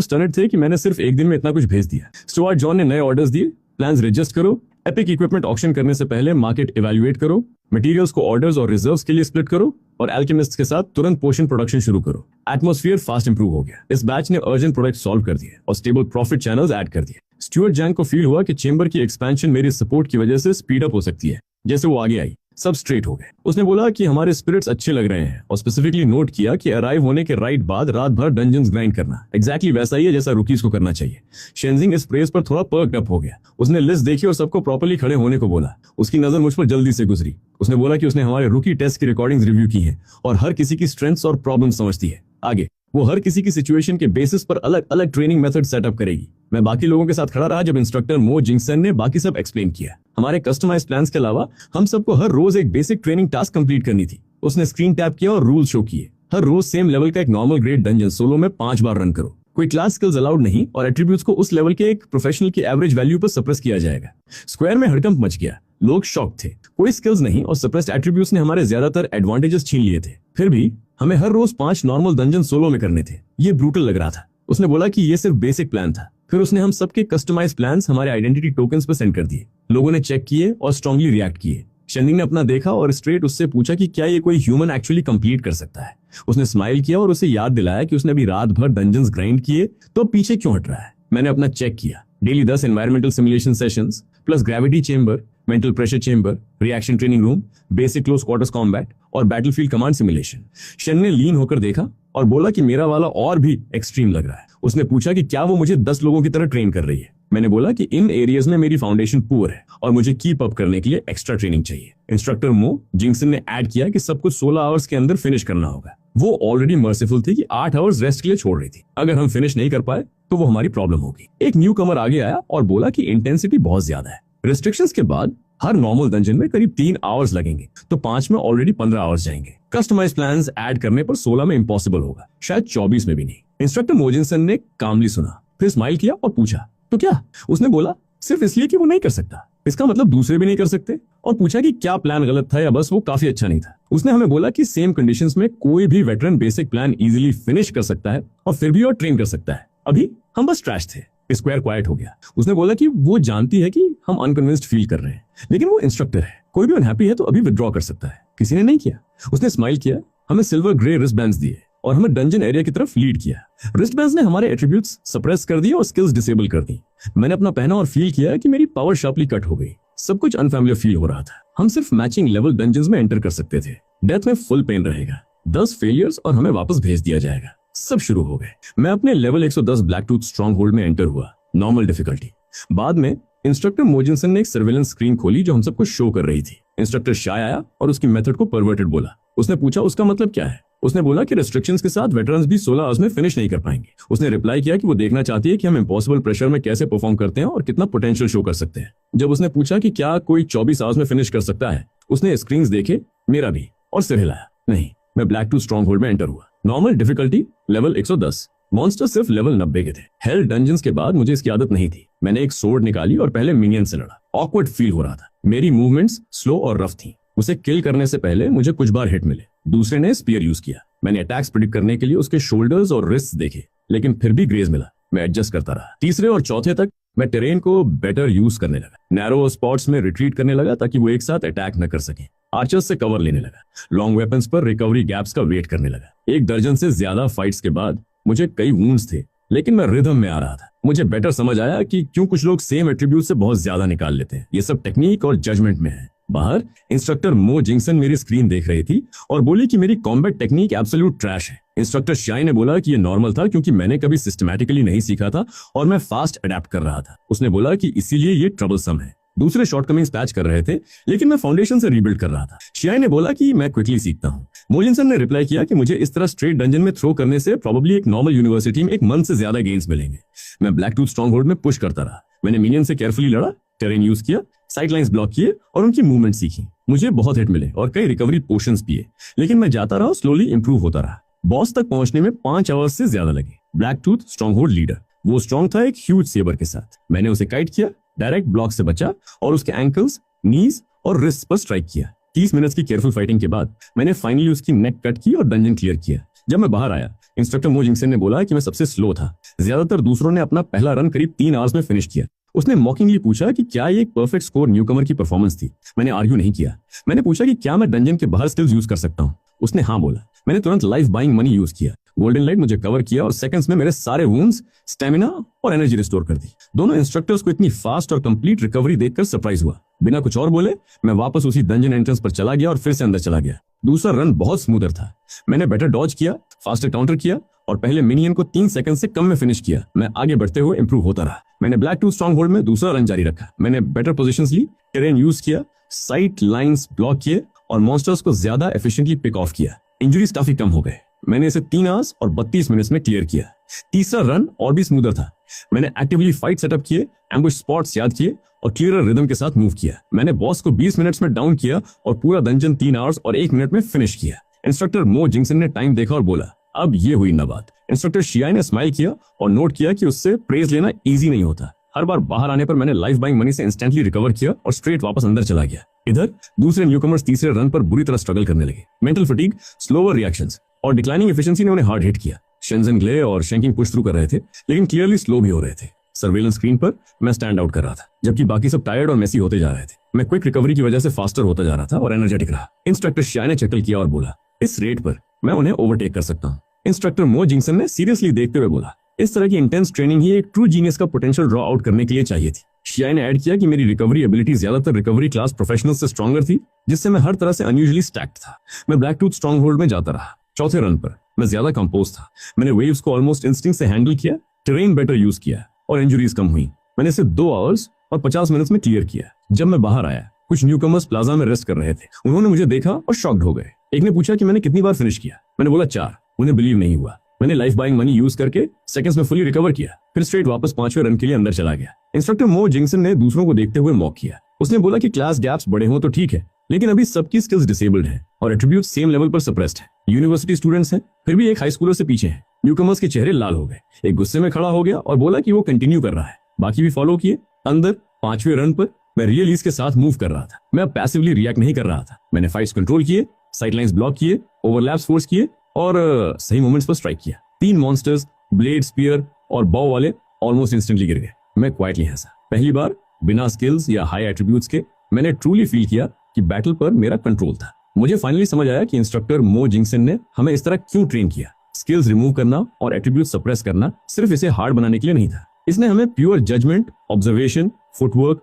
स्टनड थे कि मैंने सिर्फ एक दिन में इतना कुछ भेज दिया। स्टुअर्ट जॉन ने नए ऑर्डर्स दिए। प्लान्स एडजस्ट करो, एपिक इक्विपमेंट ऑक्शन करने से पहले मार्केट इवैल्यूएट करो, मटेरियल्स को ऑर्डर्स और रिजर्व्स के लिए स्प्लिट करो और एल्केमिस्ट के साथ तुरंत पोर्शन प्रोडक्शन शुरू करो। एटमॉस्फेयर फास्ट इंप्रूव हो गया। इस बैच ने अर्जेंट प्रोडक्ट सॉल्व कर दिए और स्टेबल प्रॉफिट चैनल्स ऐड कर दिए। स्टुअर्ट जॉन्ग को फील हुआ कि चेंबर की एक्सपेंशन मेरी सपोर्ट की वजह से स्पीड अप हो सकती है। जैसे वो आगे आई सब स्ट्रेट हो गए। उसने बोला कि हमारे स्पिरिट्स अच्छे लग रहे हैं और स्पेसिफिकली नोट किया कि अराइव होने के राइट बाद रात भर डंजन्स ग्राइंड करना एग्जैक्टली वैसा ही है जैसा रुकीज को करना चाहिए। शेंजिंग इस प्रेस पर थोड़ा पर्क्ड अप हो गया। उसने लिस्ट देखी और सबको प्रॉपर्ली खड़े होने को बोला। उसकी नजर मुझ पर जल्दी से गुजरी। उसने बोला कि उसने हमारे रूकी टेस्ट की रिकॉर्डिंग्स रिव्यू की है और हर किसी की स्ट्रेंथ्स और प्रॉब्लम समझती है। आगे वो हर किसी की सिचुएशन के बेसिस पर अलग अलग ट्रेनिंग मेथड सेटअप करेगी। मैं बाकी लोगों के साथ खड़ा रहा जब इंस्ट्रक्टर मो जिंगसन ने बाकी सब एक्सप्लेन किया। हमारे कस्टमाइज प्लान्स के अलावा हम सबको हर रोज एक बेसिक ट्रेनिंग टास्क कंप्लीट करनी थी। उसने स्क्रीन टैप किया और रूल शो किए। हर रोज सेम लेवल का एक नॉर्मल ग्रेड डंजन सोलो में 5 बार रन करो। कोई क्लास स्किल्स अलाउड नहीं और एट्रीब्यूट्स को उस लेवल के एक प्रोफेशनल की एवरेज वैल्यू पर सप्रेस किया जाएगा। स्क्वायर में हड़कंप मच गया। लोग शॉक थे। कोई स्किल्स नहीं और सप्रेस्ड एट्रीब्यूट्स ने हमारे ज्यादातर एडवांटेजेस छीन लिए थे। फिर भी हमें हर रोज 5 नॉर्मल डंजन सोलो में करने थे। ये ब्रूटल लग रहा था। उसने बोला कि ये सिर्फ बेसिक प्लान था। फिर उसने हम सबके कस्टमाइज प्लान्स हमारे आइडेंटिटी टोकन्स पर सेंड कर दिए। लोगों ने चेक किए और स्ट्रांगली रिएक्ट किए। शेंजिंग ने अपना देखा और स्ट्रेट उससे पूछा कि क्या ये कोई ह्यूमन एक्चुअली कंप्लीट कर सकता है। उसने स्माइल किया और उसे याद दिलाया कि उसने अभी रात भर डंजन्स ग्राइंड किए, तो पीछे क्यों हट रहा है। मैंने अपना चेक किया। Daily 10 environmental simulation sessions plus gravity chamber, mental pressure chamber, reaction training room, basic close quarters combat और बैटलफील्ड कमांड सिमुलेशन। शेन ने लीन होकर देखा और बोला कि मेरा वाला और भी एक्सट्रीम लग रहा है। उसने पूछा कि क्या वो मुझे 10 लोगों की तरह ट्रेन कर रही है। मैंने बोला कि इन एरियाज में मेरी फाउंडेशन पुअर है और मुझे कीप अप करने के लिए एक्स्ट्रा ट्रेनिंग चाहिए। इंस्ट्रक्टर मो जिंगसन ने ऐड किया कि सब कुछ 16 आवर्स के अंदर फिनिश करना होगा। वो ऑलरेडी मर्सीफुल थी कि 8 आवर्स रेस्ट के लिए छोड़ रही थी। अगर हम फिनिश नहीं कर पाए तो वो हमारी प्रॉब्लम होगी। एक न्यू कमर आगे आया और बोला कि इंटेंसिटी बहुत ज्यादा है। रिस्ट्रिक्शंस के बाद हर नॉर्मल डंजन में करीब 3 आवर्स लगेंगे, तो 5 में ऑलरेडी 15 आवर्स जाएंगे। कस्टमाइज प्लान्स ऐड करने पर 16 में इम्पॉसिबल होगा, शायद 24 में भी नहीं। इंस्ट्रक्टर मोजिनसन ने कामली सुना, फिर स्माइल किया और पूछा तो क्या। उसने बोला सिर्फ इसलिए कि वो नहीं कर सकता, इसका मतलब दूसरे भी नहीं कर सकते। और पूछा कि क्या प्लान गलत था या बस वो काफी अच्छा नहीं था। उसने हमें बोला कि सेम कंडीशंस में कोई भी veteran basic plan easily finish कर सकता है और फिर भी और ट्रेन कर सकता है। अभी हम बस ट्रैश थे। स्क्वायर क्वाइट हो गया। उसने बोला कि वो जानती है कि हम अनकन्विंस्ड फील कर रहे हैं, लेकिन वो इंस्ट्रक्टर है। कोई भी अनहैप्पी है तो अभी विथड्रॉ कर सकता है। किसी ने नहीं किया। उसने स्माइल किया, हमें सिल्वर ग्रे रिस्ट बैंड्स दिए और हमें डंजन एरिया की तरफ लीड किया। रिस्ट बैंड्स ने हमारे एट्रीब्यूट्स सप्रेस कर दिए और स्किल्स डिसेबल कर दी। मैंने अपना पहना और फील किया कि मेरी पावर शार्पली कट हो गई। सब कुछ अनफैमिलियर फील हो रहा था। हम सिर्फ मैचिंग लेवल डंजन्स में एंटर कर सकते थे। डेथ में फुल पेन रहेगा, 10 फेलियर्स और हमें वापस भेज दिया जाएगा। सब शुरू हो गए। मैं अपने लेवल 110 ब्लैकटूथ स्ट्रॉन्ग होल्ड में एंटर हुआ, नॉर्मल डिफिकल्टी। बाद में इंस्ट्रक्टर मोजिनसन ने एक सर्वेलेंस स्क्रीन खोली जो हम सबको शो कर रही थी। इंस्ट्रक्टर शाय आया और उसकी मेथड को परवर्टेड बोला। उसने पूछा उसका मतलब क्या है। उसने बोला कि रेस्ट्रिक्शंस के साथ वेटरन्स भी 16 आवर्स में फिनिश नहीं कर पाएंगे। उसने रिप्लाई किया कि वो देखना चाहती है कि हम इम्पॉसिबल प्रेशर में कैसे परफॉर्म करते हैं और कितना पोटेंशियल शो कर सकते हैं। जब उसने पूछा कि क्या कोई 24 आवर्स में फिनिश कर सकता है, उसने स्क्रीन्स देखे, मेरा भी, और सिर हिलाया। नहीं, मैं ब्लैकटूथ स्ट्रॉन्ग होल्ड में एंटर हुआ। Normal difficulty level 110। मॉन्स्टर सिर्फ लेवल 90 के थे। हेल डंजन्स के बाद मुझे इसकी आदत नहीं थी। मैंने एक सोर्ड निकाली और पहले मिनियन से लड़ा। ऑकवर्ड फील हो रहा था। मेरी मूवमेंट्स स्लो और रफ थी। उसे किल करने से पहले मुझे कुछ बार हिट मिले। दूसरे ने स्पीयर यूज किया। मैंने अटैक्स प्रेडिक्ट करने के लिए उसके शोल्डर्स और रिस्ट्स देखे, लेकिन फिर भी ग्रेज मिला। मैं एडजस्ट करता रहा। तीसरे और चौथे तक मैं टेरेन को बेटर यूज करने लगा, नैरो स्पॉट्स में रिट्रीट करने लगा ताकि वो एक साथ अटैक न कर सके, आर्चर्स से कवर लेने लगा, लॉन्ग वेपन्स पर रिकवरी गैप्स का वेट करने लगा। 1 दर्जन से ज्यादा फाइट्स के बाद मुझे कई वुंड्स थे, लेकिन मैं रिदम में आ रहा था। मुझे बेटर समझ आया कि क्यों कुछ लोग सेम एट्रीब्यूट से बहुत ज्यादा निकाल लेते हैं। ये सब टेक्निक और जजमेंट में है। बाहर इंस्ट्रक्टर मो जिंगसन मेरी स्क्रीन देख रही थी और बोली कि मेरी कॉम्बैट टेक्निक एब्सोल्यूट ट्रैश है। इंस्ट्रक्टर शाई ने बोला कि ये नॉर्मल था क्योंकि मैंने कभी सिस्टमैटिकली नहीं सीखा था और मैं फास्ट अडेप्ट कर रहा था। उसने बोला कि इसीलिए ये ट्रबलसम है। दूसरे शॉर्टकमिंग्स पैच कर रहे थे, लेकिन मैं फाउंडेशन से रीबिल्ड कर रहा था। शियाई ने बोला कि मैं क्विकली सीखता हूँ। मोजिनसन ने रिप्लाई किया कि मुझे इस तरह स्ट्रेट डंजन में थ्रो करने से प्रोबेबली एक नॉर्मल यूनिवर्सिटी में 1 मंथ से ज्यादा गेन्स मिलेंगे। मैं ब्लैकटूथ स्ट्रॉन्गहोल्ड में पुश करता रहा। मैंने मिनियन से केयरफुली लड़ा, टेरेन यूज किया, साइड लाइन्स ब्लॉक किए और उनकी मूवमेंट सीखी। मुझे बहुत हिट मिले और कई रिकवरी पोशंस पिए, लेकिन मैं जाता रहा, स्लोली इंप्रूव होता रहा। बॉस तक पहुंचने में 5 आवर्स से ज्यादा लगे। ब्लैकटूथ स्ट्रॉन्गहोल्ड लीडर, वो स्ट्रॉन्ग था एक ह्यूज सेबर के साथ। मैंने उसे काइट किया, डायरेक्ट ब्लॉक से बचा और उसके एंकल्स, नीज और रिस्ट पर स्ट्राइक किया। 30 मिनट्स की केयरफुल फाइटिंग के बाद मैंने फाइनली उसकी नेक कट की और डंजन क्लियर किया। जब मैं बाहर आया, इंस्ट्रक्टर मो जिंगसन ने बोला कि मैं सबसे स्लो था। ज्यादातर दूसरों ने अपना पहला रन करीब 3 आवर्स में फिनिश किया। उसने मॉकिंगली पूछा कि क्या ये एक परफेक्ट स्कोर न्यूकमर की परफॉर्मेंस थी। मैंने आर्ग्यू नहीं किया। मैंने पूछा कि क्या मैं डंजन के बाहर स्किल्स यूज कर सकता हूँ। उसने हाँ बोला। मैंने तुरंत लाइफ बाइंग मनी यूज किया। गोल्डन लाइट मुझे कवर किया और सेकंड्स में मेरे सारे वुंड्स, स्टेमिना और एनर्जी रिस्टोर कर दी। दोनों इंस्ट्रक्टर्स को इतनी फास्ट और कंप्लीट रिकवरी देखकर सरप्राइज हुआ। बिना कुछ और बोले मैं वापस उसी डंजन एंट्रेंस पर चला गया और फिर से अंदर चला गया। दूसरा रन बहुत स्मूदर था। मैंने बेटर डॉज किया, फास्टर काउंटर किया और पहले मिनियन को 3 सेकंड से कम में फिनिश किया। मैं आगे बढ़ते हुए इंप्रूव होता रहा। मैंने ब्लैकटूथ स्ट्रॉन्गहोल्ड में दूसरा रन जारी रखा। मैंने बेटर पोजीशंस ली, टेरेन यूज किया, साइट लाइंस ब्लॉक किए और मॉन्स्टर्स को ज्यादा एफिशिएंटली पिक ऑफ किया। इंजरीज काफी कम हो गए। मैंने इसे 3 आवर्स और 32 मिनट्स में क्लियर किया। तीसरा रन और भी स्मूदर था। मैंने एक्टिवली फाइट सेटअप किए, एम्बुश स्पॉट्स याद किए और क्लियर रिदम के साथ मूव किया। मैंने बॉस को 20 मिनट्स में डाउन किया और पूरा डंजन 3 आवर्स और 1 मिनट में फिनिश किया। इंस्ट्रक्टर मो जिंगसन ने टाइम देखा और बोला, अब ये हुई ना बात। इंस्ट्रक्टर शियाई ने स्माइल किया और नोट किया कि उससे प्रेज लेना इजी नहीं होता। हर बार बाहर आने पर मैंने लाइफ बाइंग मनी से इंस्टेंटली रिकवर किया और स्ट्रेट वापस अंदर चला गया। इधर दूसरे न्यूकमर्स तीसरे रन पर बुरी तरह स्ट्रगल करने लगे। मेंटल फटीग, स्लोअर रिएक्शंस और डिक्लाइनिंग एफिशिएंसी ने उन्हें हार्ड हिट किया। शेंजन ग्ले और शेंकिंग पुश थ्रू कर रहे थे, लेकिन क्लियरली स्लो भी हो रहे थे। सर्वेलेंस स्क्रीन पर मैं स्टैंड आउट कर रहा था, जबकि बाकी सब टायर्ड और मेसी होते जा रहे थे। मैं क्विक रिकवरी की वजह से फास्टर होता जा रहा था और एनर्जेटिक रहा। इंस्ट्रक्टर शाय ने चकल किया और बोला, इस रेट पर मैं उन्हें ओवरटेक कर सकता हूँ। इंस्ट्रक्टर मो जिंगसन ने सीरियसली देखते हुए बोला, इस तरह की इंटेंस ट्रेनिंग ही एक ट्रू जीनियस का पोटेंशियल ड्रॉ आउट करने के लिए चाहिए थी। शियाई ने ऐड किया कि मेरी रिकवरी एबिलिटी ज्यादातर रिकवरी क्लास प्रोफेशनल्स से स्ट्रॉन्गर थी, जिससे मैं हर तरह से अनयूजुअली स्टैक्ड था। मैं ब्लैकटूथ स्ट्रॉन्गहोल्ड में जाता रहा। चौथे रन पर मैं ज्यादा कंपोज था। मैंने वेव्स को ऑलमोस्ट इंस्टिंक्ट से हैंडल किया, टेरेन बेटर यूज किया और इंजरीज कम हुई। मैंने इसे 2 आवर्स और 50 मिनट्स में क्लियर किया। जब मैं बाहर आया, कुछ न्यूकमर्स प्लाजा में रेस्ट कर रहे थे। उन्होंने मुझे देखा और शॉक्ड हो गए। एक ने पूछा कि मैंने कितनी बार फिनिश किया। मैंने बोला 4। उन्हें बिलीव नहीं हुआ। मैंने लाइफ बाइंग मनी यूज करके सेकंड्स में फुली रिकवर किया, फिर स्ट्रेट वापस 5वें रन के लिए अंदर चला गया। इंस्ट्रक्टर मो जिंगसन ने दूसरों को देखते हुए मॉक किया। उसने बोला कि क्लास गैप्स बड़े हों तो ठीक है, लेकिन अभी सबकी स्किल्स डिसेबल्ड हैं और एट्रीब्यूट सेम लेवल पर सप्रेस्ड है। यूनिवर्सिटी स्टूडेंट्स हैं, फिर भी एक हाई स्कूलर से पीछे हैं। न्यूकमर्स के चेहरे लाल हो गए। एक गुस्से में खड़ा हो गया और बोला कि वो कंटिन्यू कर रहा है। बाकी भी फॉलो किए। अंदर 5वें रन पर मैं रियल ईज के साथ मूव कर रहा था। मैं अब पैसिवली रिएक्ट नहीं कर रहा था। मैंने फाइट्स कंट्रोल किए, साइडलाइंस ब्लॉक किए, ओवरलैप्स फोर्स किए और सही मोमेंट्स पर स्ट्राइक किया। 3 मॉन्स्टर्स, ब्लेड, स्पीयर और बॉ वाले ऑलमोस्ट इंस्टेंटली गिर गए। मैं क्वाइटली हंसा। पहली बार बिना स्किल्स या हाई एट्रीब्यूट्स के मैंने ट्रूली फील किया कि बैटल पर मेरा कंट्रोल था। मुझे फाइनली समझ आया कि इंस्ट्रक्टर मो जिंगसन ने हमें इस तरह क्यों ट्रेन किया। स्किल्स रिमूव करना और एट्रीब्यूट सप्रेस करना सिर्फ इसे हार्ड बनाने के लिए नहीं था। इसने हमें pure judgement, observation, footwork,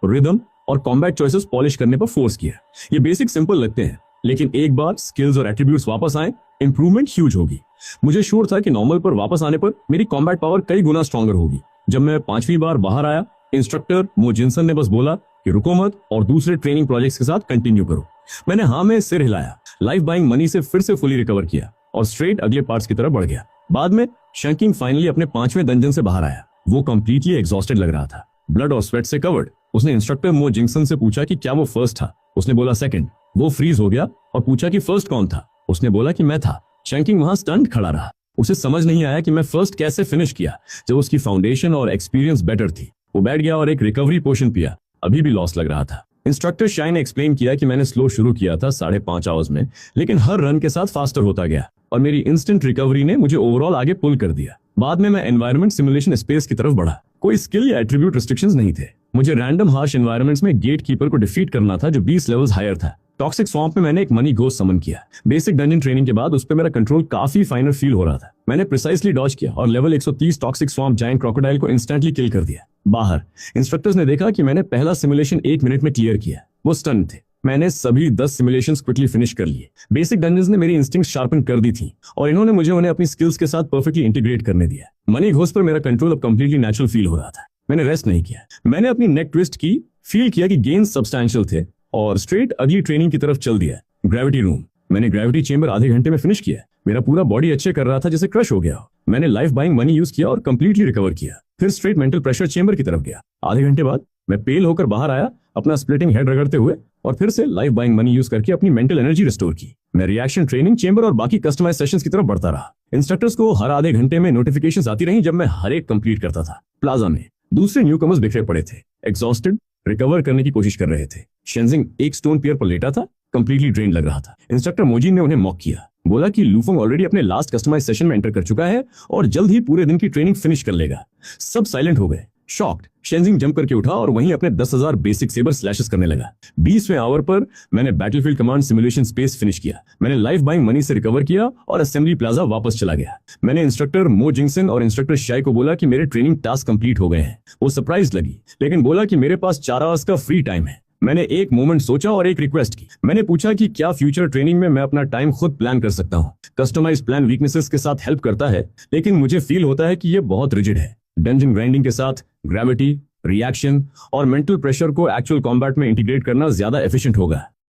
rhythm और कॉम्बैट चॉइसेस पॉलिश करने पर फोर्स किया। ये बेसिक सिंपल लगते हैं, लेकिन एक बार स्किल्स और एट्रीब्यूट्स वापस आए, इंप्रूवमेंट ह्यूज होगी। मुझे श्योर था कि नॉर्मल पर वापस आने पर मेरी कॉम्बैट पावर कई गुना स्ट्रॉन्गर होगी। जब मैं 5वीं बार बाहर आया, इंस्ट्रक्टर मो जिंगसन ने बस बोला कि रुको मत और दूसरे ट्रेनिंग प्रोजेक्ट्स के साथ कंटिन्यू करो। मैंने हाँ में सिर हिलाया, लाइफ बाइंग मनी से फिर से फुली रिकवर किया और स्ट्रेट अगले पार्ट्स की तरफ बढ़ गया। बाद में शंकिंग फाइनली अपने 5वें डंजन से बाहर आया। वो कंप्लीटली एग्जॉस्टेड लग रहा था, ब्लड और स्वेट से कवर्ड। उसने इंस्ट्रक्टर मो जिंगसन से पूछा कि क्या वो फर्स्ट था। उसने बोला सेकंड। वो फ्रीज हो गया और पूछा कि फर्स्ट कौन था। उसने बोला कि मैं था। शंकिंग वहां स्टंट खड़ा रहा। उसे समझ नहीं आया कि मैं फर्स्ट कैसे फिनिश किया जब उसकी फाउंडेशन और एक्सपीरियंस बेटर थी। वो बैठ गया और एक रिकवरी पोशन पिया। अभी भी लॉस लग रहा था। इंस्ट्रक्टर शाय ने एक्सप्लेन किया कि मैंने स्लो शुरू किया था 5.5 आवर्स में, लेकिन हर रन के साथ फास्टर होता गया और मेरी इंस्टेंट रिकवरी ने मुझे ओवरऑल आगे पुल कर दिया। बाद में मैं एनवायरनमेंट सिमुलेशन स्पेस की तरफ बढ़ा। कोई स्किल या एट्रीब्यूट रिस्ट्रिक्शंस नहीं थे। मुझे रैंडम हार्श एनवायरनमेंट्स में गेट कीपर को डिफीट करना था जो 20 लेवल्स हायर था। टॉक्सिक स्वैम्प में मैंने एक मनी घोस्ट समन किया। बेसिक डंजन ट्रेनिंग के बाद उस पर मेरा कंट्रोल काफी फाइनर फील हो रहा था। मैंने प्रिसाइसली डॉज किया और level 130 toxic swamp giant crocodile को इंस्टेंटली किल कर दिया। बाहर इंस्ट्रक्टर्स ने देखा कि मैंने पहला सिमुलेशन 1 मिनट में क्लियर किया। वो स्टन थे। मैंने सभी 10 सिमुलेशंस क्विकली फिनिश कर लिए। बेसिक डंजन्स ने मेरी इंस्टिंक्ट शार्पन कर दी थी और इन्होंने मुझे उन्हें अपनी स्किल्स के साथ परफेक्टली इंटीग्रेट करने दिया। मनी घोस्ट पर मेरा कंट्रोल अब कंप्लीटली नेचुरल फील हो रहा था। मैंने रेस्ट नहीं किया। मैंने अपनी नेक ट्विस्ट की, फील किया कि गेन्स सब्सटैंशियल थे और स्ट्रेट अगली ट्रेनिंग की तरफ चल दिया। Gravity room. मैंने ग्रेविटी चेंबर आधे घंटे में फिनिश किया। मेरा पूरा बॉडी अच्छे कर रहा था जैसे क्रश हो गया हो। मैंने लाइफ बाइंग मनी यूज किया और कंप्लीटली रिकवर किया। फिर स्ट्रेट मेंटल प्रेशर चेंबर की तरफ गया। आधे घंटे बाद मैं पेल होकर बाहर आया, अपना स्प्लिटिंग हेड रगड़ते हुए, और फिर से लाइफ बाइंग मनी यूज करके अपनी मेंटल एनर्जी रिस्टोर की। मैं रिएक्शन ट्रेनिंग चेंबर और बाकी कस्टमाइज सेशंस की तरफ बढ़ता रहा। इंस्ट्रक्टर्स को हर आधे घंटे में नोटिफिकेशंस आती रही जब मैं हर एक कंप्लीट करता था। प्लाजा में दूसरे न्यूकमर्स बिखरे पड़े थे, एग्जॉस्टेड, रिकवर करने की कोशिश कर रहे थे। शेंजिंग एक स्टोन पियर पर लेटा था, कंप्लीटली ड्रेन लग रहा था। इंस्ट्रक्टर मोजिन ने उन्हें मॉक किया, बोला कि लूफोंग ऑलरेडी अपने लास्ट कस्टमाइज सेशन में एंटर कर चुका है और जल्द ही पूरे दिन की ट्रेनिंग फिनिश कर लेगा। सब साइलेंट हो गए, शॉक्ड। शेंजिंग जंप करके उठा और वहीं अपने 10,000 बेसिक सेबर स्लैशेस करने लगा। 20वें आवर पर मैंने battlefield command simulation space finish किया। मैंने लाइफ बाइंग मनी से रिकवर किया और असेंबली प्लाजा वापस चला गया। मैंने इंस्ट्रक्टर मो जिंगसन और इंस्ट्रक्टर शाई को बोला कि मेरे ट्रेनिंग टास्क कंप्लीट हो गए हैं। वो सरप्राइज लगी, लेकिन बोला कि मेरे पास 4 आवर्स का फ्री टाइम है। मैंने एक मोमेंट सोचा और एक रिक्वेस्ट की। मैंने पूछा कि क्या फ्यूचर ट्रेनिंग में मैं अपना टाइम खुद प्लान कर सकता हूँ। कस्टमाइज प्लान वीकनेसेस के साथ हेल्प करता है, लेकिन मुझे फील होता है कि ये बहुत रिजिड है। डंजन ग्राइंडिंग के साथ ग्रेविटी, रिएक्शन और मेंटल प्रेशर को एक्चुअल कॉम्बैट में इंटीग्रेट करना ज्यादा एफिशिएंट होगा।